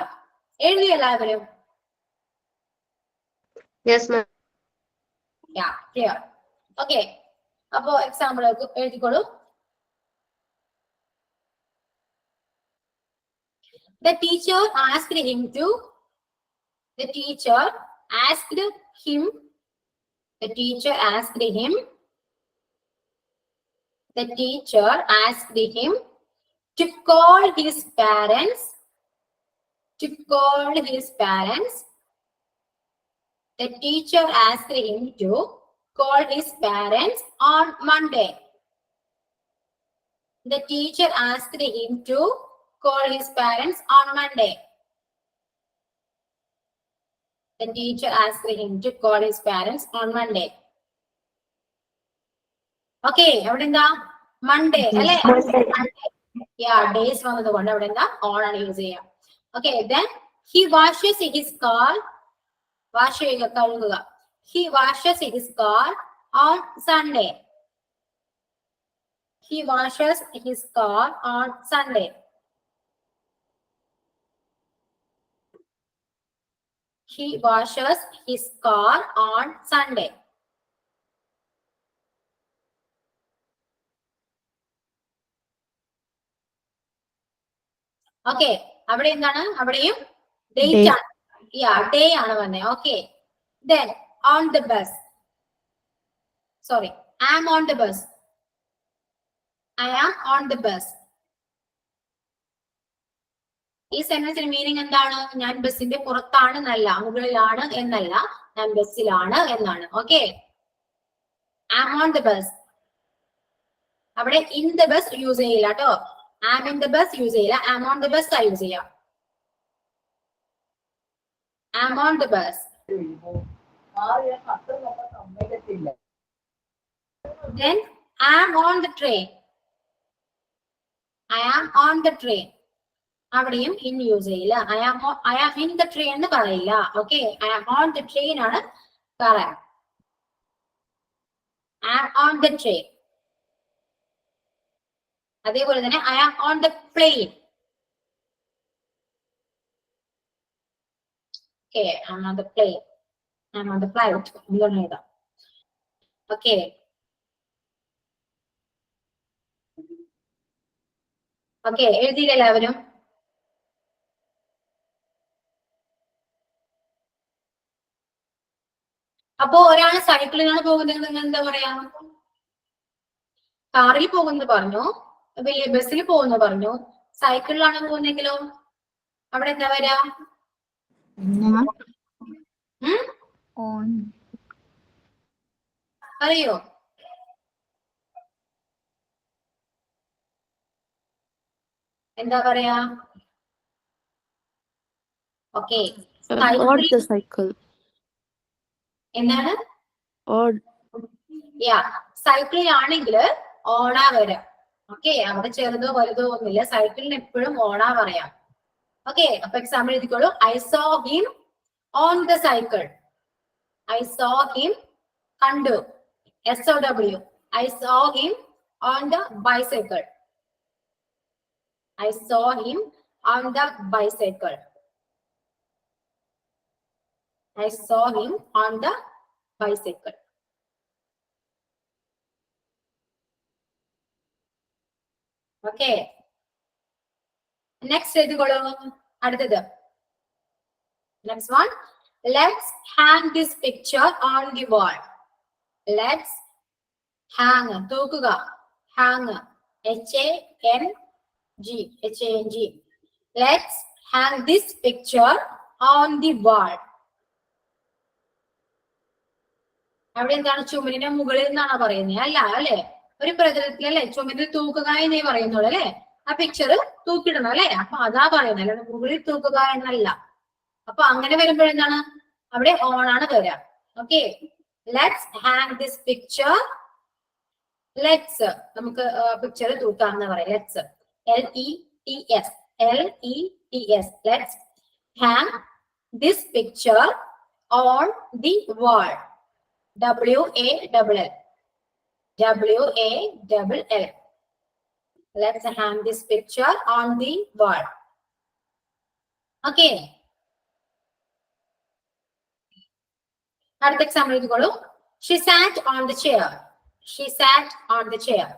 എഴുതി എല്ലാവരും? Yes, ma'am. ക്ലിയർ. ഓക്കെ, അപ്പോ എക്സാമ്പിൾ എഴുതിക്കോളൂ. The teacher asked him to The teacher asked him to call his parents. The teacher asked him to call his parents on Monday. The teacher asked him to call his parents on Monday. The teacher asked him to call his parents on Monday. Okay, അവിടെ എന്താ, Monday അല്ലെ. Days വന്നത് കൊണ്ട് അവിടെ എന്താ, on ആണ് use ചെയ്യാം. Okay, then he washes his car. Wash ചെയ്യുക, കഴുകുക. He washes his car on Sunday. He washes his car on Sunday. He washes his car on Sunday. Okay, അവിടെ എന്താണ്, അവിടെയും ഡേറ്റ് ആണ്. ഡേ ആണ് വന്നത്. Okay, then on the bus. Sorry, I am on the bus. ഈ സെന്റൻസിന്റെ meaning എന്താണ്, ഞാൻ ബസിന്റെ പുറത്താണ് എന്നല്ല, മുകളിലാണ് എന്നല്ല, ഞാൻ ബസ്സിലാണ് എന്നാണ്. Okay, I am on the bus. അവിടെ in the bus യൂസ് ചെയ്യില്ല കേട്ടോ. I am in the bus use ചെയ്യില്ല, I am on the bus use ചെയ്യാം. I am on the bus. Then I am on the train. അവിടെയും in use ചെയ്യില്ല. I am in the train എന്ന് പറയില്ല. Okay, I am on the train ആണ് പറയാം. I am on the train. അതേപോലെ തന്നെ I am on the plane. Okay, I am on the plane. I am on the flight. Okay, okay, എഴുതിയില്ല എല്ലാവരും? അപ്പോ ഒരാൾ സൈക്കിളിലാണ് പോകുന്നത്, നിങ്ങൾ എന്താ പറയാ? കാറിൽ പോകുന്നത് പറഞ്ഞു, വലിയ ബസ്സിൽ പോകുന്നു പറഞ്ഞു, സൈക്കിളിലാണ് പോകുന്നെങ്കിലോ അവിടെ എന്താ വരാ? അറിയോ? എന്താ പറയാ? Okay, Or the cycle. എന്താണ്? Or യാ, സൈക്കിളിലാണെങ്കിൽ ഓണാ വരാം. ഓക്കെ, അവിടെ ചെറുതോ വലുതോ ഒന്നുമില്ല, സൈക്കിളിന് എപ്പോഴും ഓണാ പറയാം. ഓക്കെ, അപ്പൊ എക്സാമ്പിൾ എഴുതിക്കോളൂ. I saw him on the cycle. I saw him, കണ്ടു. SOW. I saw him on the bicycle. I saw him on the bicycle. I saw him on the bicycle. Okay. Next എഴുതിക്കോളൂ. അടുത്തത്. Next one. Let's hang this picture on the wall. Let's hang, തൂക്കുക. Hang, HANG. Let's hang this picture on the wall. അവിടെ എന്താണ്? ചുമരിന്റെ മുകളിൽ നിന്നാണോ പറയുന്നത്? അല്ല അല്ലെ, ഒരു പ്രതലത്തിൽ അല്ലെ ചുമരിൽ തൂക്കുക എന്നേ പറയുന്നുള്ളൂ അല്ലെ. ആ പിക്ചർ തൂക്കിടണം അല്ലെ, അപ്പൊ അതാ പറയുന്നത്, അല്ലാതെ മുകളിൽ തൂക്കുക എന്നല്ല. അപ്പൊ അങ്ങനെ വരുമ്പോഴെന്താണ്? അവിടെ ഓൺ ആണ് വരിക. Okay, let's hang this picture. Let's, നമുക്ക് പിക്ചർ തൂക്കാന്ന് പറയാം. Let's, LETS, let's hang this picture on the wall. WALL. Let's hang this picture on the wall. Okay. അടുത്ത example എഴുതിക്കോളൂ. She sat on the chair. She sat on the chair.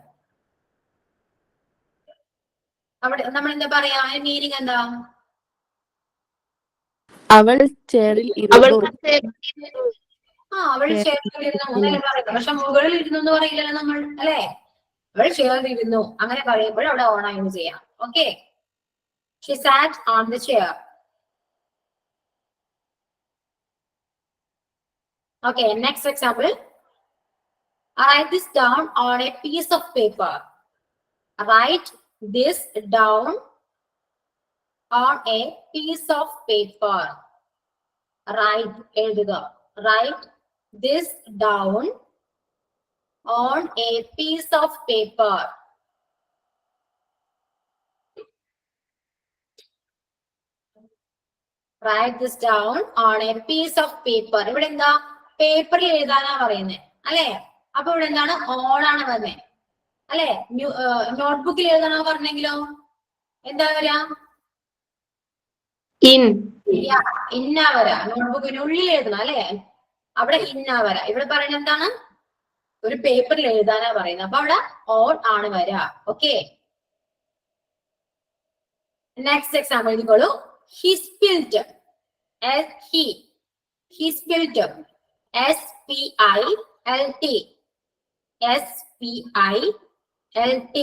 അവിടെ നമ്മൾ എന്താ പറയാ? Meaning എന്താ? അവൾ ചെയറിൽ ഇരുന്നു. അവൾ ചെയറിൽ ഇരുന്നു എന്നല്ലേ പറയുന്നത്. പക്ഷെ മുകളിൽ ഇരുന്നു എന്ന് പറയില്ലല്ലോ നമ്മൾ, അല്ലെ? അവൾ ചെയറിൽ ഇരുന്നു അങ്ങനെ പറയുമ്പോൾ അവിടെ ഓൺ ആയി ചെയ്യാം. Okay, She sat on the chair. Okay, next example. Write this down on a piece of paper. Write this down on a piece of paper. Write, എഴുതുക. Write this down on a piece of paper. Write this down on a piece of paper. ഇവിടെ എന്താ? പേപ്പറിൽ എഴുതാനാ പറയുന്നത് അല്ലെ. അപ്പൊ ഇവിടെ എന്താണ്? On ആണ് വന്നേ അല്ലെ. നോട്ട്ബുക്കിൽ എഴുതാനോ പറഞ്ഞെങ്കിലോ എന്താ വരാ? ഇന്നാ വരാ. നോട്ട്ബുക്കിനുള്ളിൽ എഴുതണം അല്ലെ, അവിടെ ഇന്നാ വരാ. ഇവിടെ പറയുന്നത് എന്താണ്? ഒരു പേപ്പറിൽ എഴുതാനാ പറയുന്നത്, അപ്പൊ അവിടെ ഓൺ ആണ് വരാ. ഓക്കെ, നെക്സ്റ്റ് എക്സാമ്പിൾ എഴുതിക്കോളൂ. He spilled. He spilled. SPILT. SPILT.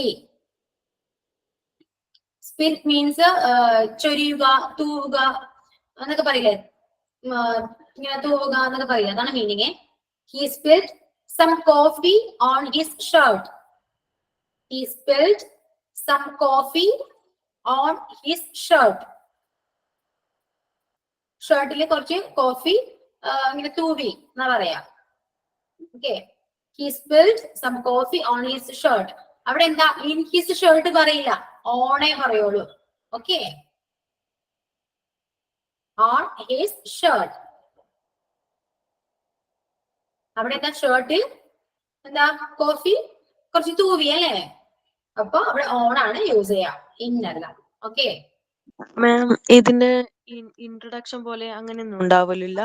Spill means ചൊരിയുക, തൂവുക എന്നൊക്കെ പറയില്ലേ. ഇങ്ങനെ തൂവുക എന്നൊക്കെ പറയില്ല, അതാണ് meaning. He spilled some coffee on his shirt. He spilled some coffee on his shirt. ഷർട്ടില് കുറച്ച് കോഫി ഇങ്ങനെ തൂവി എന്നാ പറയാ. Okay, He spilled some coffee on his shirt. അവിടെ എന്താ? In his shirt പറയില്ല, ഓണേ പറയുള്ളൂ. Okay, on his shirt. അവിടെ എന്താ? ഷർട്ടിൽ എന്താ? കോഫി കുറച്ച് തൂവി അല്ലേ, അപ്പൊ അവിടെ ഓൺ ആണ് യൂസ് ചെയ്യാം, ഇന്നല്ല. ഓക്കെ, മാം ഇതിന്റെ ഇൻട്രൊഡക്ഷൻ പോലെ അങ്ങനെയൊന്നും ഉണ്ടാവലില്ല.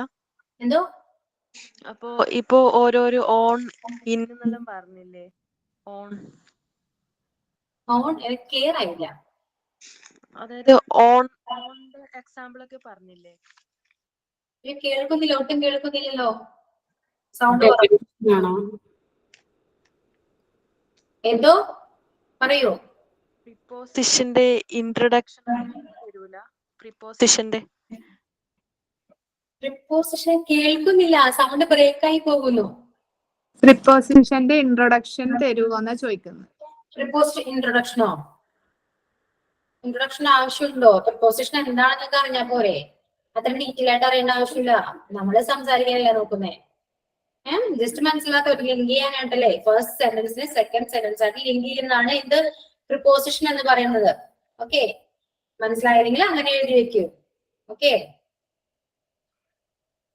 എന്തോ? അപ്പോ ഇപ്പോ ഓരോരോ ഓൺ ഇൻ എന്നെല്ലാം പറഞ്ഞില്ലേ? ഓൺ ഓൺ ക്ലിയർ ആയില്ല. അതായത് ഓണിന്റെ എക്സാമ്പിൾ ഒക്കെ പറഞ്ഞില്ലേ? കേൾക്കുന്നില്ല, ഒട്ടും കേൾക്കുന്നില്ലല്ലോ. സൗണ്ട് ആണോ? എന്തോ പറയൂ. പ്രിപ്പോസിഷന്റെ ഇൻട്രൊഡക്ഷൻ തരൂല? പ്രിപ്പോസിഷന്റെ പ്രിപ്പോസിഷൻ കേൾക്കുന്നില്ല, സൗണ്ട് ബ്രേക്ക് ആയി പോകുന്നു. പ്രിപ്പോസിഷന്റെ ഇൻട്രൊഡക്ഷൻ തരുവോന്നാ ചോദിക്കുന്നത്. പ്രിപ്പോസിഷൻ ഇൻട്രൊഡക്ഷനോ? ഇൻട്രൊഡക്ഷൻ ആവശ്യമുണ്ടോ? പ്രിപ്പോസിഷൻ എന്താണെന്നൊക്കെ അറിഞ്ഞാൽ പോരെ? അത്ര ഡീറ്റെയിൽ ആയിട്ട് അറിയേണ്ട ആവശ്യമില്ല. നമ്മള് സംസാരിക്കാനല്ലേ നോക്കുന്നേ. ജസ്റ്റ് മനസ്സിലാത്ത ലിങ്ക് ചെയ്യാനായിട്ടല്ലേ? ഫസ്റ്റ് സെന്റൻസിനെ സെക്കൻഡ് സെന്റൻസ് ആയിട്ട് ലിങ്ക് ചെയ്യുന്നതാണ് എന്ത് പ്രിപ്പോസിഷൻ എന്ന് പറയുന്നത്. ഓക്കെ, മനസ്സിലായില്ലെങ്കിൽ അങ്ങനെ എഴുതി വെക്കൂ. ഓക്കെ,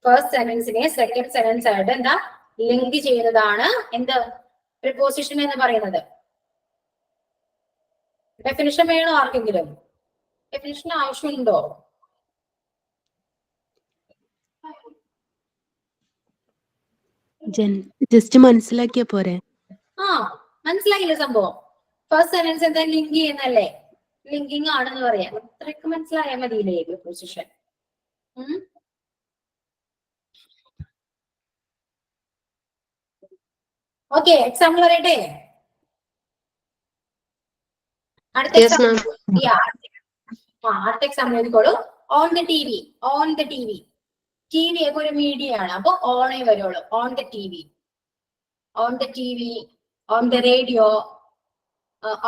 ഫസ്റ്റ് സെന്റൻസിനെ സെക്കൻഡ് സെന്റൻസ് ആയിട്ട് എന്താ ലിങ്ക് ചെയ്യുന്നതാണ് എന്ത് പ്രിപ്പോസിഷൻ എന്ന് പറയുന്നത്. ഡെഫിനിഷൻ വേണോ ആർക്കെങ്കിലും? ഡെഫിനിഷൻ ആവശ്യമുണ്ടോ? ജസ്റ്റ് മനസ്സിലാക്കിയ പോരെ? മനസ്സിലായില്ലേ സംഭവം? ഫസ്റ്റ് സെന്റൻസ് എന്താ ലിങ്ക് ചെയ്യുന്നല്ലേ? ലിങ്കിങ് ആണെന്ന് പറയാം. അത്രയ്ക്ക് മനസ്സിലായാൽ മതിയില്ലേ പ്രിപ്പോസിഷൻ? ഓക്കെ, എക്സാമ്പിൾ പറയട്ടെ. അടുത്ത അടുത്ത എക്സാമ്പിൾ എഴുതിക്കോളൂ. On the T V. On the T V. T V ഒക്കെ ഒരു മീഡിയ ആണ്, അപ്പൊ ഓണേ വരുള്ളൂ. On the T V. On the T V, on the radio,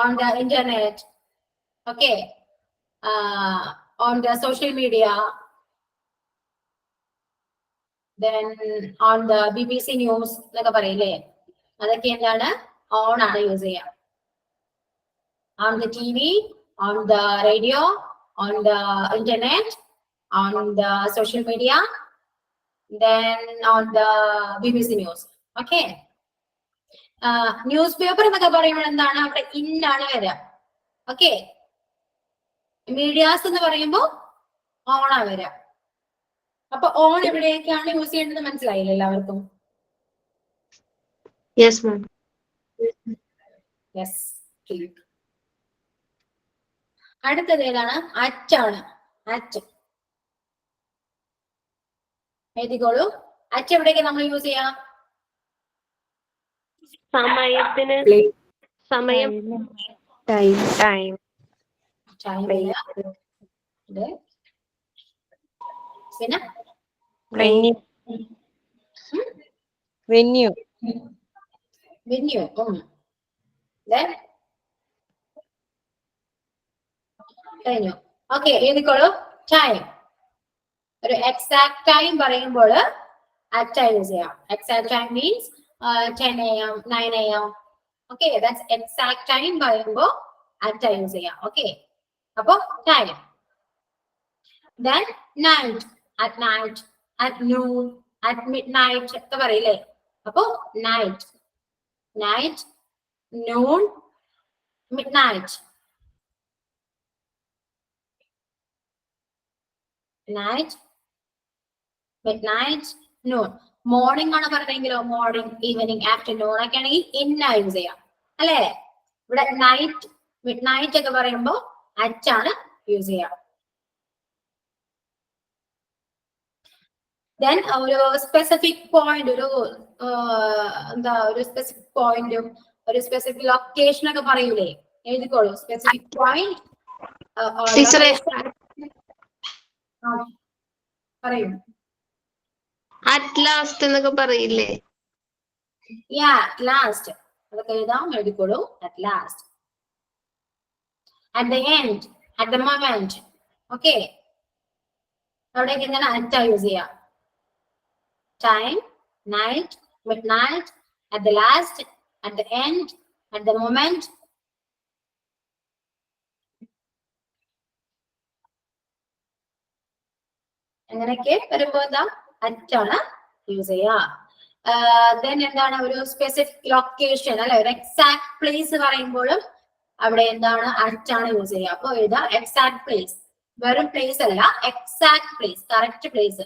on the internet. Okay, on the social media, then on the BBC news എന്നൊക്കെ പറയില്ലേ? അതൊക്കെ എന്താണ്? ഓൺ ആണ് യൂസ് ചെയ്യാം. On the TV, on the radio, on the internet, on the social media, then on the BBC News. Okay. News paper എന്നൊക്കെ പറയുമ്പോൾ എന്താണ്? അവിടെ ഇന്നാണ് വരിക. ഓക്കെ, മീഡിയാസ് എന്ന് പറയുമ്പോൾ ഓണാ വരിക. അപ്പൊ ഓൺ എവിടെയൊക്കെയാണ് യൂസ് ചെയ്യേണ്ടത് മനസ്സിലായില്ല എല്ലാവർക്കും? Yes, ma'am. യെസ്. അടുത്തത് ഏതാണ്? അറ്റാണ്. അറ്റ് എഴുതിക്കോളൂ. അറ്റ് എവിടേക്ക് നമ്മൾ യൂസ് ചെയ്യാം? സമയത്തിന് സമയം ടൈം ടൈമില്. പിന്നെ വെന്യൂ വെന്യൂ. കഴിഞ്ഞു. ഓക്കെ, എഴുതിക്കോളൂ. ടൈം. ഒരു എക്സാക്ട് ടൈം പറയുമ്പോൾ അറ്റ് യൂസ് ചെയ്യാം. Exact time means 10 AM, 9 AM. Okay, that's exact time പറയുമ്പോൾ അറ്റ് യൂസ് ചെയ്യാം. ഓക്കെ, അപ്പൊ time. Then night. At night, at noon, at mid night ഒക്കെ പറയില്ലേ? അപ്പൊ night, night, noon, mid night. Night, mid night, noon. Morning ആണ് പറഞ്ഞെങ്കിലോ morning, evening, afternoon ഒക്കെ ആണെങ്കിൽ ഇന്ന യൂസ് ചെയ്യാം അല്ലേ? ഇവിടെ നൈറ്റ്, മിഡ് നൈറ്റ് ഒക്കെ പറയുമ്പോൾ അറ്റ് ആണ് യൂസ് ചെയ്യാം. ദെൻ ഒരു സ്പെസിഫിക് പോയിന്റ്, ഒരു എന്താ ഒരു സ്പെസിഫിക് പോയിന്റും ഒരു സ്പെസിഫിക് ലൊക്കേഷൻ ഒക്കെ പറയൂലേ? എഴുതിക്കോളൂ. സ്പെസിഫിക് പോയിന്റ് പറയൂ. അറ്റ് ലാസ്റ്റ് എന്നൊക്കെ പറയില്ലേ? ലാസ്റ്റ്. അതൊക്കെ എഴുതാം. എഴുതിക്കോളൂ. At last. At the end, at the moment. Okay, അവിടേക്ക് എങ്ങനെ അറ്റ് യൂസ് ചെയ്യാം? Time, night, midnight, at the last, at the end, at the moment. അങ്ങനെയൊക്കെ വരുമ്പോ എന്താ? അറ്റാണ് യൂസ് ചെയ്യാ. ദെൻ എന്താണ്? ഒരു സ്പെസിഫിക് ലൊക്കേഷൻ അല്ലെ, ഒരു എക്സാക്ട് പ്ലേസ് പറയുമ്പോഴും അവിടെ എന്താണ്? അറ്റാണ് യൂസ് ചെയ്യുക. അപ്പൊ എഴുതാ എക്സാക്ട് പ്ലേസ്. വെറും പ്ലേസ് അല്ല, exact place, correct place.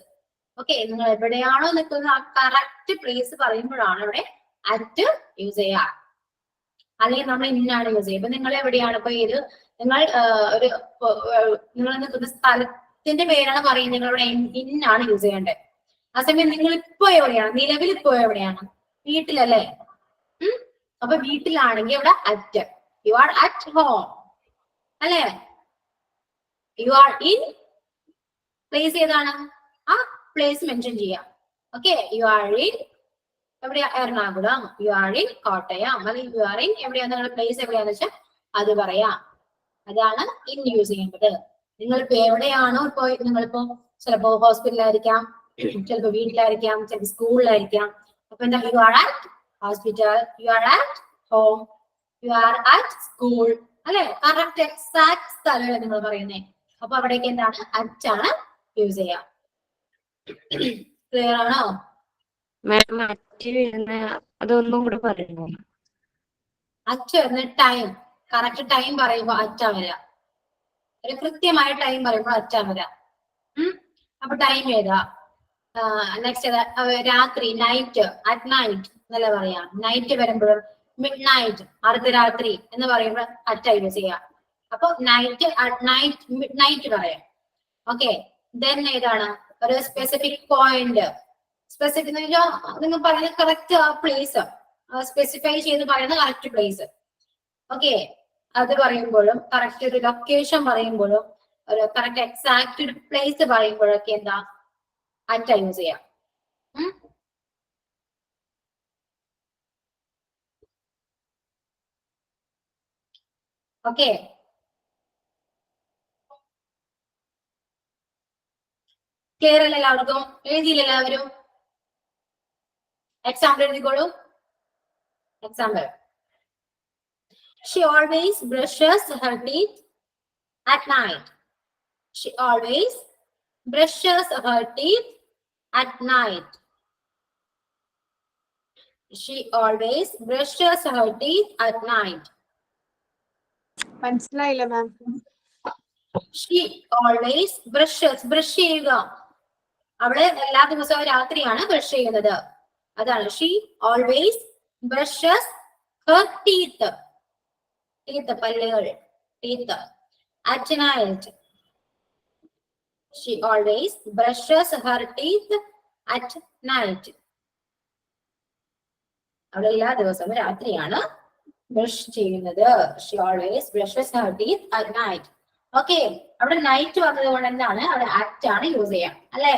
Okay, നിങ്ങൾ എവിടെയാണോ നിൽക്കുന്നത് ആ കറക്റ്റ് പ്ലേസ് പറയുമ്പോഴാണ് ഇവിടെ അറ്റ് യൂസ് ചെയ്യുക. അല്ലെങ്കിൽ നമ്മൾ ഇന്നാണ് യൂസ് ചെയ്യുക. ഇപ്പൊ നിങ്ങൾ എവിടെയാണ് ഇപ്പൊ ഇത് നിങ്ങൾ ഒരു നിങ്ങൾ നിൽക്കുന്ന സ്ഥലത്തിന്റെ പേരാണ് പറയുന്നത്, നിങ്ങൾ ഇവിടെ ഇന്നാണ് യൂസ് ചെയ്യേണ്ടത്. ആ സമയം നിങ്ങൾ ഇപ്പോ എവിടെയാണ്, നിലവിൽ ഇപ്പോ എവിടെയാണ്? വീട്ടിലല്ലേ? അപ്പൊ വീട്ടിലാണെങ്കിൽ ഇവിടെ at, you are at home അല്ലേ? യു ആർ ഇൻ പ്ലേസ് ഏതാണ്, ആ പ്ലേസ് മെൻഷൻ ചെയ്യാം. ഓക്കെ, യു ആർ ഇൻ എവിടെയാ? Ernakulam. You are in Kottayam. അല്ലെങ്കിൽ യു ആർ ഇൻ എവിടെയാണ്, നിങ്ങളുടെ പ്ലേസ് എവിടെയാന്ന് വെച്ചാൽ അത് പറയാം. അതാണ് ഇൻ യൂസ് ചെയ്യേണ്ടത്. നിങ്ങളിപ്പോ എവിടെയാണോ ഇപ്പോ, നിങ്ങളിപ്പോ ചിലപ്പോ ഹോസ്പിറ്റലായിരിക്കാം, ചിലപ്പോ വീട്ടിലായിരിക്കാം, ചിലപ്പോ സ്കൂളിലായിരിക്കാം. അപ്പൊ എന്താ? You are at hospital, you are at home, you are at school അല്ലെ? കറക്റ്റ് എക്സാക്ട് സ്ഥലമല്ലേ നിങ്ങൾ പറയുന്നേ. അപ്പൊ അവിടേക്ക് എന്താണ്? അറ്റ് ആണ് യൂസ് ചെയ്യാം. ക്ലിയർ ആണോ? മാം അറ്റ് വരുന്ന അതൊന്നും കൂടെ പറയുന്നു. അറ്റ് വരുന്ന ടൈം, കറക്റ്റ് ടൈം പറയുമ്പോ അറ്റാ വരാ. ഒരു കൃത്യമായ ടൈം പറയുമ്പോൾ അറ്റാ വരാ. അപ്പൊ ടൈം ഏതാ? നെക്സ്റ്റ് രാത്രി, നൈറ്റ്, അറ്റ് നൈറ്റ് എന്നല്ല പറയാം. നൈറ്റ് വരുമ്പോഴും മിഡ് നൈറ്റ്, അർദ്ധരാത്രി എന്ന് പറയുമ്പോൾ അറ്റ യൂസ് ചെയ്യാം. അപ്പൊ night, at night, mid night പറയാം. ഓക്കെ, ദെൻ ഏതാണ്? ഒരു സ്പെസിഫിക് പോയിന്റ്, സ്പെസിഫിക് നിങ്ങൾ പറയുന്ന കറക്റ്റ് ആ പ്ലേസ് സ്പെസിഫൈ ചെയ്ത് പറയുന്ന കറക്റ്റ് പ്ലേസ്. ഓക്കെ, അത് പറയുമ്പോഴും കറക്റ്റ് ഒരു ലൊക്കേഷൻ പറയുമ്പോഴും ഒരു കറക്റ്റ് എക്സാക്ട് ഒരു പ്ലേസ് പറയുമ്പോഴൊക്കെ എന്താ? അറ്റ യൂസ് ചെയ്യാം. ഓക്കെ, ക്ലിയർ അല്ല എല്ലാവർക്കും? എഴുതിയില്ല എല്ലാവരും? എക്സാമ്പിൾ എഴുതിക്കോളൂ. Example: She always brushes her teeth at night. She always brushes her teeth at night. She always brushes her teeth at night. മനസ്സിലായില്ല മാം? She always brushes, brush ചെയ്യുക. അവള് എല്ലാ ദിവസവും രാത്രിയാണ് ബ്രഷ് ചെയ്യുന്നത്. അതാണ് she always brushes her teeth. Teeth, പല്ലുകൾ, teeth. At night. She always brushes her teeth at night. അവൾ എല്ലാ ദിവസവും രാത്രിയാണ് ബ്രഷ് ചെയ്യുന്നത്. She always brushes her teeth at night. Okay, അവിടെ നൈറ്റ് വന്നത് കൊണ്ട് എന്താണ്? അവിടെ അറ്റ് ആണ് യൂസ് ചെയ്യാം അല്ലേ?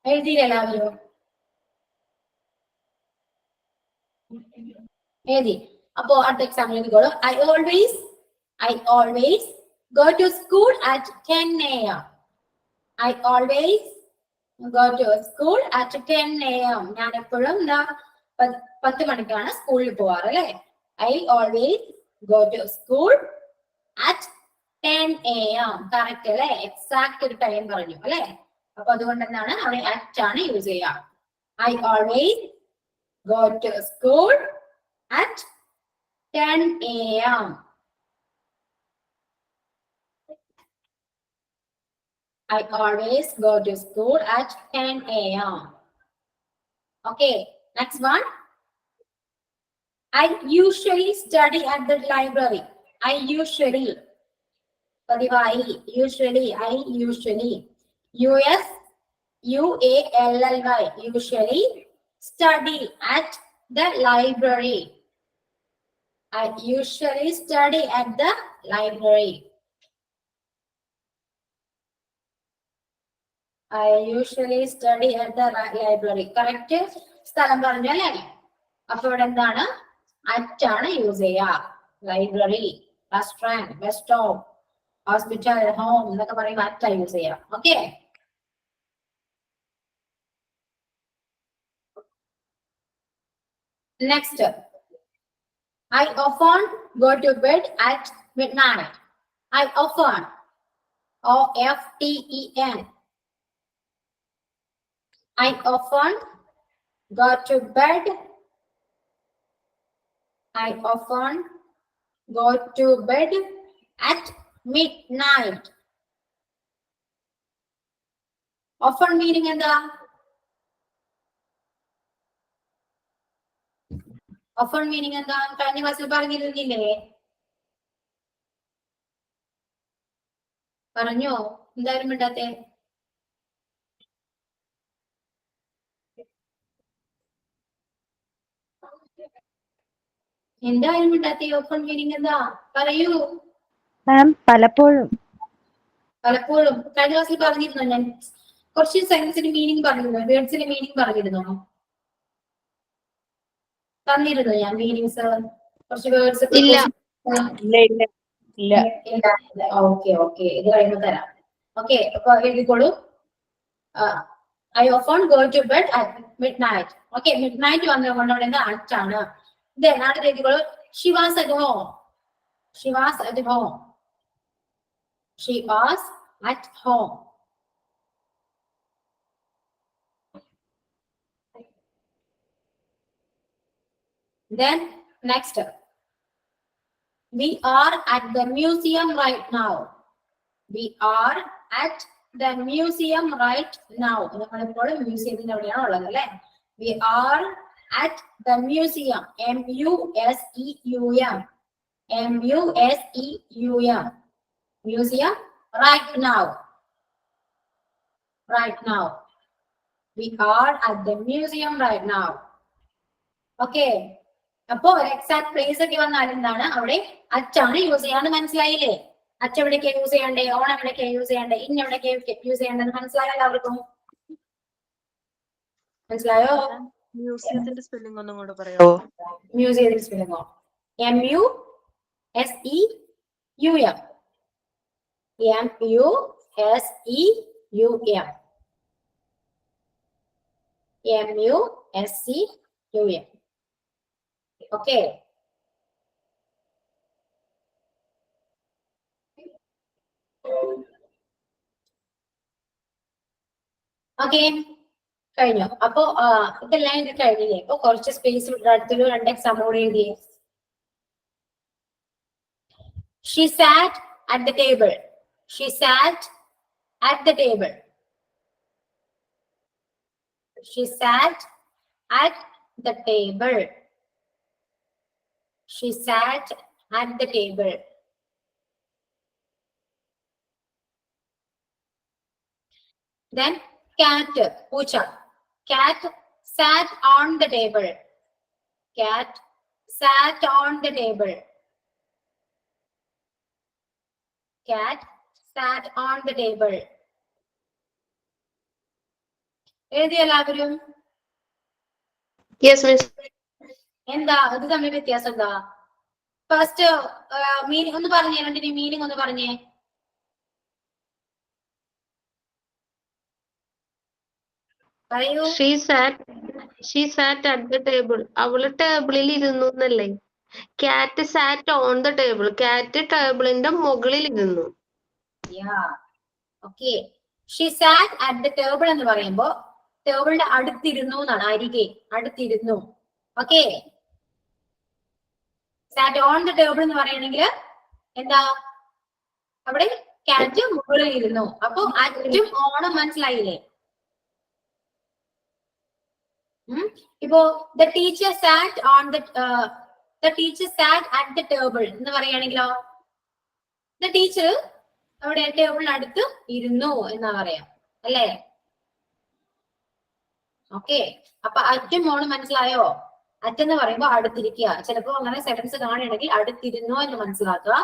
എഴുതിയില്ല എല്ലാവരും? എഴുതി. അപ്പോ അടുത്ത example എഴുതിക്കോളൂ. I always go to school at 10 a.m. I always go to school at 10 a.m. ഞാൻ എപ്പോഴും 10 മണിക്കാണ് സ്കൂളിൽ പോവാറ് അല്ലേ? I always go to school at 10 a.m. Correct അല്ലേ? എക്സാക്ട് ഒരു ടൈം പറഞ്ഞു അല്ലേ? അപ്പൊ അതുകൊണ്ട് എന്താണ്? അവിടെ അറ്റ് ആണ് യൂസ് ചെയ്യുക. I always go to school at 10 a.m. I always go to school at 10 a.m. Okay, next one. I usually study at the library. I usually. പതിവായി, usually, I usually. USUALLY. Usually study at the library. I usually study at the library. I usually study at the library. Correct സ്ഥലം പറഞ്ഞു അല്ലേ? അപ്പൊ ഇവിടെ എന്താണ്? At ആണ് use ചെയ്യുക. Library, restaurant, bus stop, hospital, home എന്നൊക്കെ പറയുമ്പോൾ അറ്റ് യൂസ് ചെയ്യാം. Okay, next. I often go to bed at midnight. I often, OFTEN. I often go to bed. I often go to bed at midnight. often meaning എന്താ? often meaning എന്താ? കഴിഞ്ഞ ക്ലാസ്സിൽ പറഞ്ഞിരുന്നില്ലേ? പറഞ്ഞോ? എന്തായാലും മിണ്ടാത്തെ? എന്തായാലും മിണ്ടാത്തെ? ഓപ്പൺ മീനിങ് എന്താ? പറയൂ. മാം പലപ്പോഴും. പലപ്പോഴും കഴിഞ്ഞ ക്ലാസ്സിൽ പറഞ്ഞിരുന്നോ? ഞാൻ കുറച്ച് സെൻസിന് മീനിങ് പറഞ്ഞിരുന്നോ? വേർഡ്സിന്റെ മീനിങ് പറഞ്ഞിരുന്നോ? പറഞ്ഞിരുന്നോ ഞാൻ മീനിങ്സ്? കുറച്ച് വേർഡ്സ് ഇല്ല. ഇല്ല. ഓക്കെ ഓക്കെ, ഇത് കഴിയുമ്പോൾ തരാം. ഓക്കെ, അപ്പൊ എഴുതിക്കോളൂ. I often go to bed at midnight. Okay, midnight വന്നുകൊണ്ട് അവിടെ നിന്ന് അറ്റാണ്. ഇത് നാളെ എഴുതിക്കോളൂ. She was at home. She was at home. She was at home. Then next, we are at the museum right now. We are at the museum right now. നമ്മളിപ്പോൾ മ്യൂസിയത്തിന്റെ അവിടെയാണ് ഉള്ളത് അല്ലെ? We are at the museum. M-U-S-E-U-M. M-U-S-E-U-M. Museum right now. Right now. We are at the museum right now. Okay. അപ്പോ ഒരു exact place ഒക്കെ വന്നാൽ എന്താണ്? അവിടെ അച്ചാണ് യൂസ് ചെയ്യാന്ന് മനസ്സിലായില്ലേ? അച്ഛ എവിടേക്കാ യൂസ് ചെയ്യണ്ടേ? ഓൺ എവിടേക്കാ യൂസ് ചെയ്യണ്ടേ? ഇൻ എവിടേക്കാ യൂസ് ചെയ്യേണ്ടത്? മനസ്സിലായോ എല്ലാവർക്കും? മനസ്സിലായോ? മ്യൂസിയത്തിന്റെ സ്പെല്ലിംഗ് ഒന്നും കൂടെ പറയാമോ? മ്യൂസിയത്തിന്റെ സ്പെല്ലിംഗോ? M-U-S-E-U-M. M-U-S-E-U-M. M-U-S-E-U-M. Okay. Okay, കഴിഞ്ഞു. അപ്പോ ഇതെല്ലാം ഇത് കഴിഞ്ഞില്ലേ? ഇപ്പൊ കുറച്ച് സ്പേസ് അടുത്തൊരു 2 എക്സാമ്പിൾ കൂടി എഴുതിയേ. She sat at the table. She sat at the table. She sat at the table. She sat at the table. Then cat, പൂച്ച. Cat sat on the table. Cat sat on the table. Cat sat on the table. എഴുതി എല്ലാവരും? Yes, miss. എന്താ ഇത് തമ്മിൽ വ്യത്യാസം എന്താ? First meaning ഒന്ന് പറഞ്ഞേ, രണ്ടിന്റെ മീനിങ് ഒന്ന് പറഞ്ഞേ. പറയൂ. She sat at the table. അവള് ടേബിളിൽ ഇരുന്നു എന്നല്ലേ? Cat sat on the table. Cat ടേബിളിന്റെ മുകളിൽ ഇരുന്നു. Okay, she sat at the table എന്ന് പറയുമ്പോ ടേബിളിന്റെ അടുത്തിരുന്നു എന്നാണ്. അരികെ, അടുത്തിരുന്നു. Okay, sat on the table എന്ന് പറയണെങ്കിൽ എന്താ? അവിടെ കാറ്റ് മുകളിൽ ഇരുന്നു. അപ്പൊ അറ്റും ഓണും മനസ്സിലായില്ലേ? ഇപ്പോ the teacher SAT on the teacher SAT at the table എന്ന് പറയുകയാണെങ്കിലോ ദ ടീച്ചർ അവിടെ ടേബിളിനടുത്ത് ഇരുന്നു എന്നാ പറയാം അല്ലേ? ഓക്കെ, അപ്പൊ അറ്റും മോണും മനസ്സിലായോ? അറ്റെന്ന് പറയുമ്പോ അടുത്തിരിക്കുക. ചിലപ്പോ അങ്ങനെ സെന്റൻസ് കാണുകയാണെങ്കിൽ അടുത്തിരുന്നു എന്ന് മനസ്സിലാക്കുക.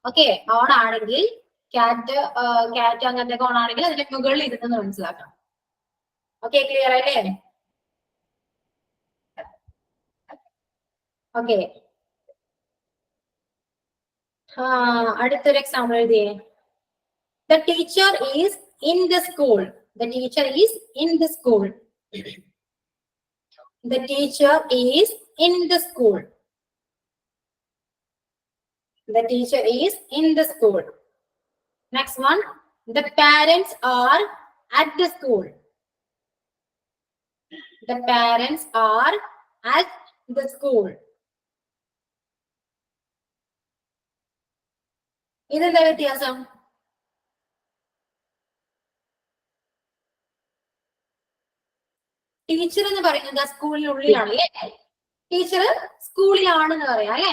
ഓക്കെ, ഓൺ ആണെങ്കിൽ ക്യാറ്റ് അങ്ങനത്തെ ഓൺ ആണെങ്കിൽ അതിന്റെ മുകളിൽ ഇരുന്നെന്ന് മനസ്സിലാക്കാം. ഓക്കെ, ക്ലിയർ അല്ലേ? ഓക്കെ, അടുത്തൊരു example എഴുതിയേ. The teacher is in the school. The teacher is in the school. The teacher is in the school. The teacher is in the school. Next one. The parents are at the school. The parents are at the school. ഇതെന്താ വ്യത്യാസം? Teacher എന്ന് പറയുന്നത് സ്കൂളിനുള്ളിലാണ് അല്ലേ? Teacher സ്കൂളിലാണെന്ന് പറയാം അല്ലെ?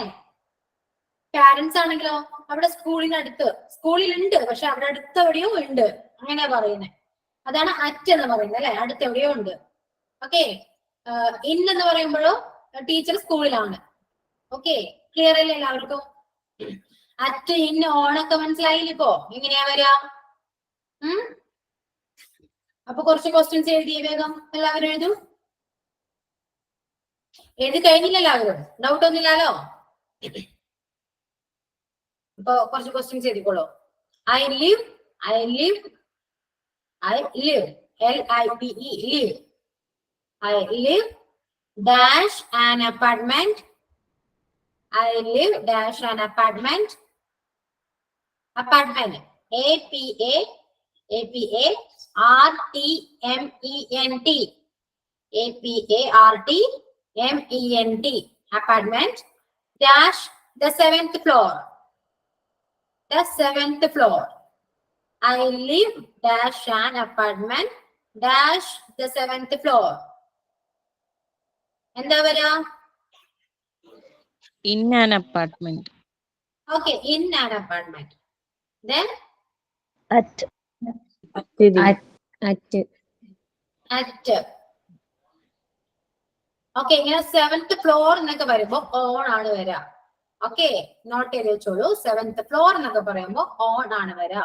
Parents ആണെങ്കിലോ അവിടെ സ്കൂളിനടുത്ത്, സ്കൂളിലുണ്ട് പക്ഷെ അവിടെ അടുത്ത് എവിടെയോ ഉണ്ട്, അങ്ങനെയാ പറയുന്നത്. അതാണ് അറ്റ് എന്ന് പറയുന്നത് അല്ലെ? അടുത്ത് എവിടെയോ ഉണ്ട്. ഓക്കെ. ഇൻ എന്ന് പറയുമ്പോഴോ ടീച്ചർ സ്കൂളിലാണ്. ഓക്കെ, ക്ലിയർ അല്ലേ എല്ലാവർക്കും? അറ്റ്, ഇൻ, ഓൺ ഒക്കെ മനസ്സിലായില്ല ഇപ്പോ? എങ്ങനെയാ വരിക? അപ്പൊ കുറച്ച് ക്വസ്റ്റ്യൻസ് എഴുതിയ വേഗം എല്ലാവരും എഴുതും. എഴുതി കഴിഞ്ഞില്ല എല്ലാവരും? ഡൗട്ട് ഒന്നുമില്ലല്ലോ? അപ്പൊ കുറച്ച് ക്വസ്റ്റ്യൻസ് എഴുതിക്കോളൂ. I live, I live, I live, LIVE, live. I live dash an apartment. I live dash an apartment. Apartment. APARTMENT. APARTMENT. Apartment. Dash the 7th floor. The 7th floor. I live dash an apartment dash the 7th floor. എന്താ വരാ? In an apartment. Okay, in an apartment. Then At. at. Okay, ഇങ്ങനെ 7th floor എന്നൊക്കെ പറയുമ്പോ on ആണ് വരാ. Okay, not ചെയ്ത് വെച്ചോളൂ. 7th floor എന്നൊക്കെ പറയുമ്പോ ഓൺ ആണ് വരാ.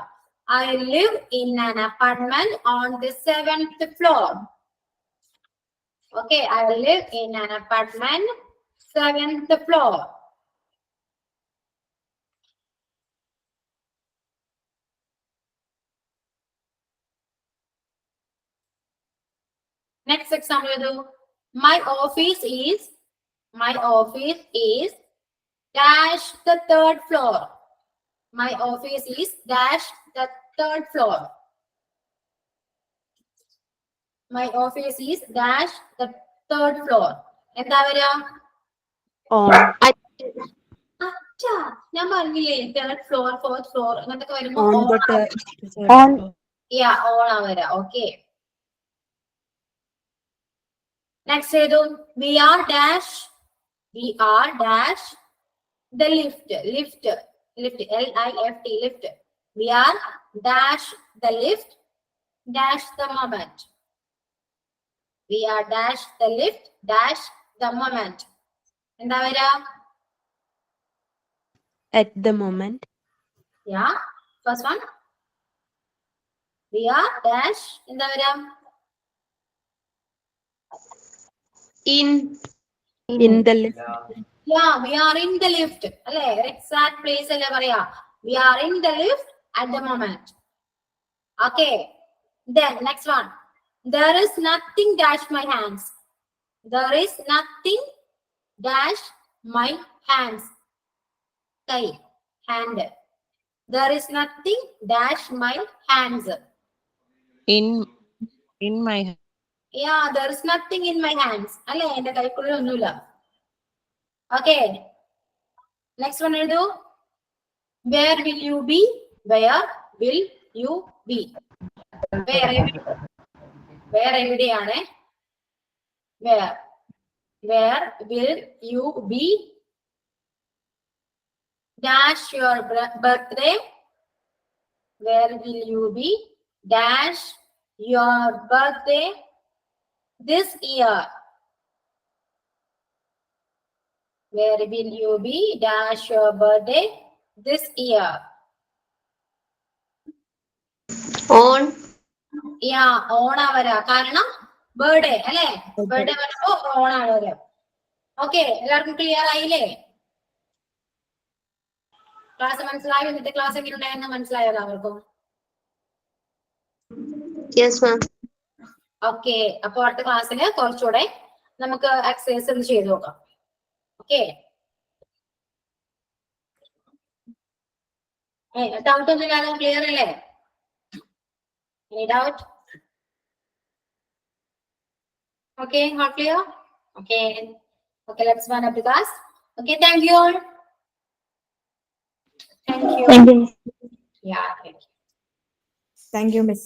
I live in an apartment on the 7th floor. Okay, I live in an apartment 7th floor. Next example, my office is dash the 3rd floor. My office is dash the 3rd floor. My office is dash the 3rd floor. എന്താ വരാ? അച്ഛാ, ഞാൻ പറഞ്ഞില്ലേ 3rd floor, 4th floor അങ്ങനത്തെ വരുമ്പോ On. On ആ വരാ. Okay. Next ഏതു? we are dash the lift. Lift, LIFT, lift. We are dash the lift dash the moment. We are dash the lift dash the moment. എന്താ വരാ? At the moment. Yeah, first one. We are dash എന്താ വരാ? In the lift. Yeah, we are in the lift. അല്ലേ? Exact place അല്ലേ പറയാ? We are in the lift at the moment. Okay. Then next one. There is nothing dash my hands. There is nothing dash my hands. Kai, hand. There is nothing dash my hands. In my. Yeah, there is nothing in my hands. അല്ലേ? എന്റെ കൈക്കുള്ളിൽ ഒന്നുമില്ല. Okay. Next one എഴുതൂ. Where will you be? Where will you be? Where എവിടെയാണ്? Where will you be? Dash your birthday. Where will you be? Dash your birthday this year. Where will you be? Dash your birthday this year. on Yeah, on അവരാ. കാരണം birthday അല്ലേ? Birthday പറയുമ്പോ on ആണ് വരാ. Okay, എല്ലാവർക്കും clear ആയില്ലേ? Class മനസ്സിലായോ? ഇന്നത്തെ ക്ലാസ് എങ്ങനെ ഉണ്ടായെന്ന് മനസ്സിലായോ എല്ലാവർക്കും? yes ma'am. ഓക്കെ, അപ്പൊ അടുത്ത ക്ലാസ്സിൽ കുറച്ചുകൂടെ നമുക്ക് എക്സസൈസ് ഒന്ന് ചെയ്ത് നോക്കാം. ഓക്കെ, ഡൗട്ട് ഒന്നും ഇല്ലാതെ ക്ലിയർ അല്ലേ? Any doubt? Okay, not clear? Okay, let's run up the class. Okay, thank you all. Thank you. Thank you. Yeah, thank you. Thank you, Miss.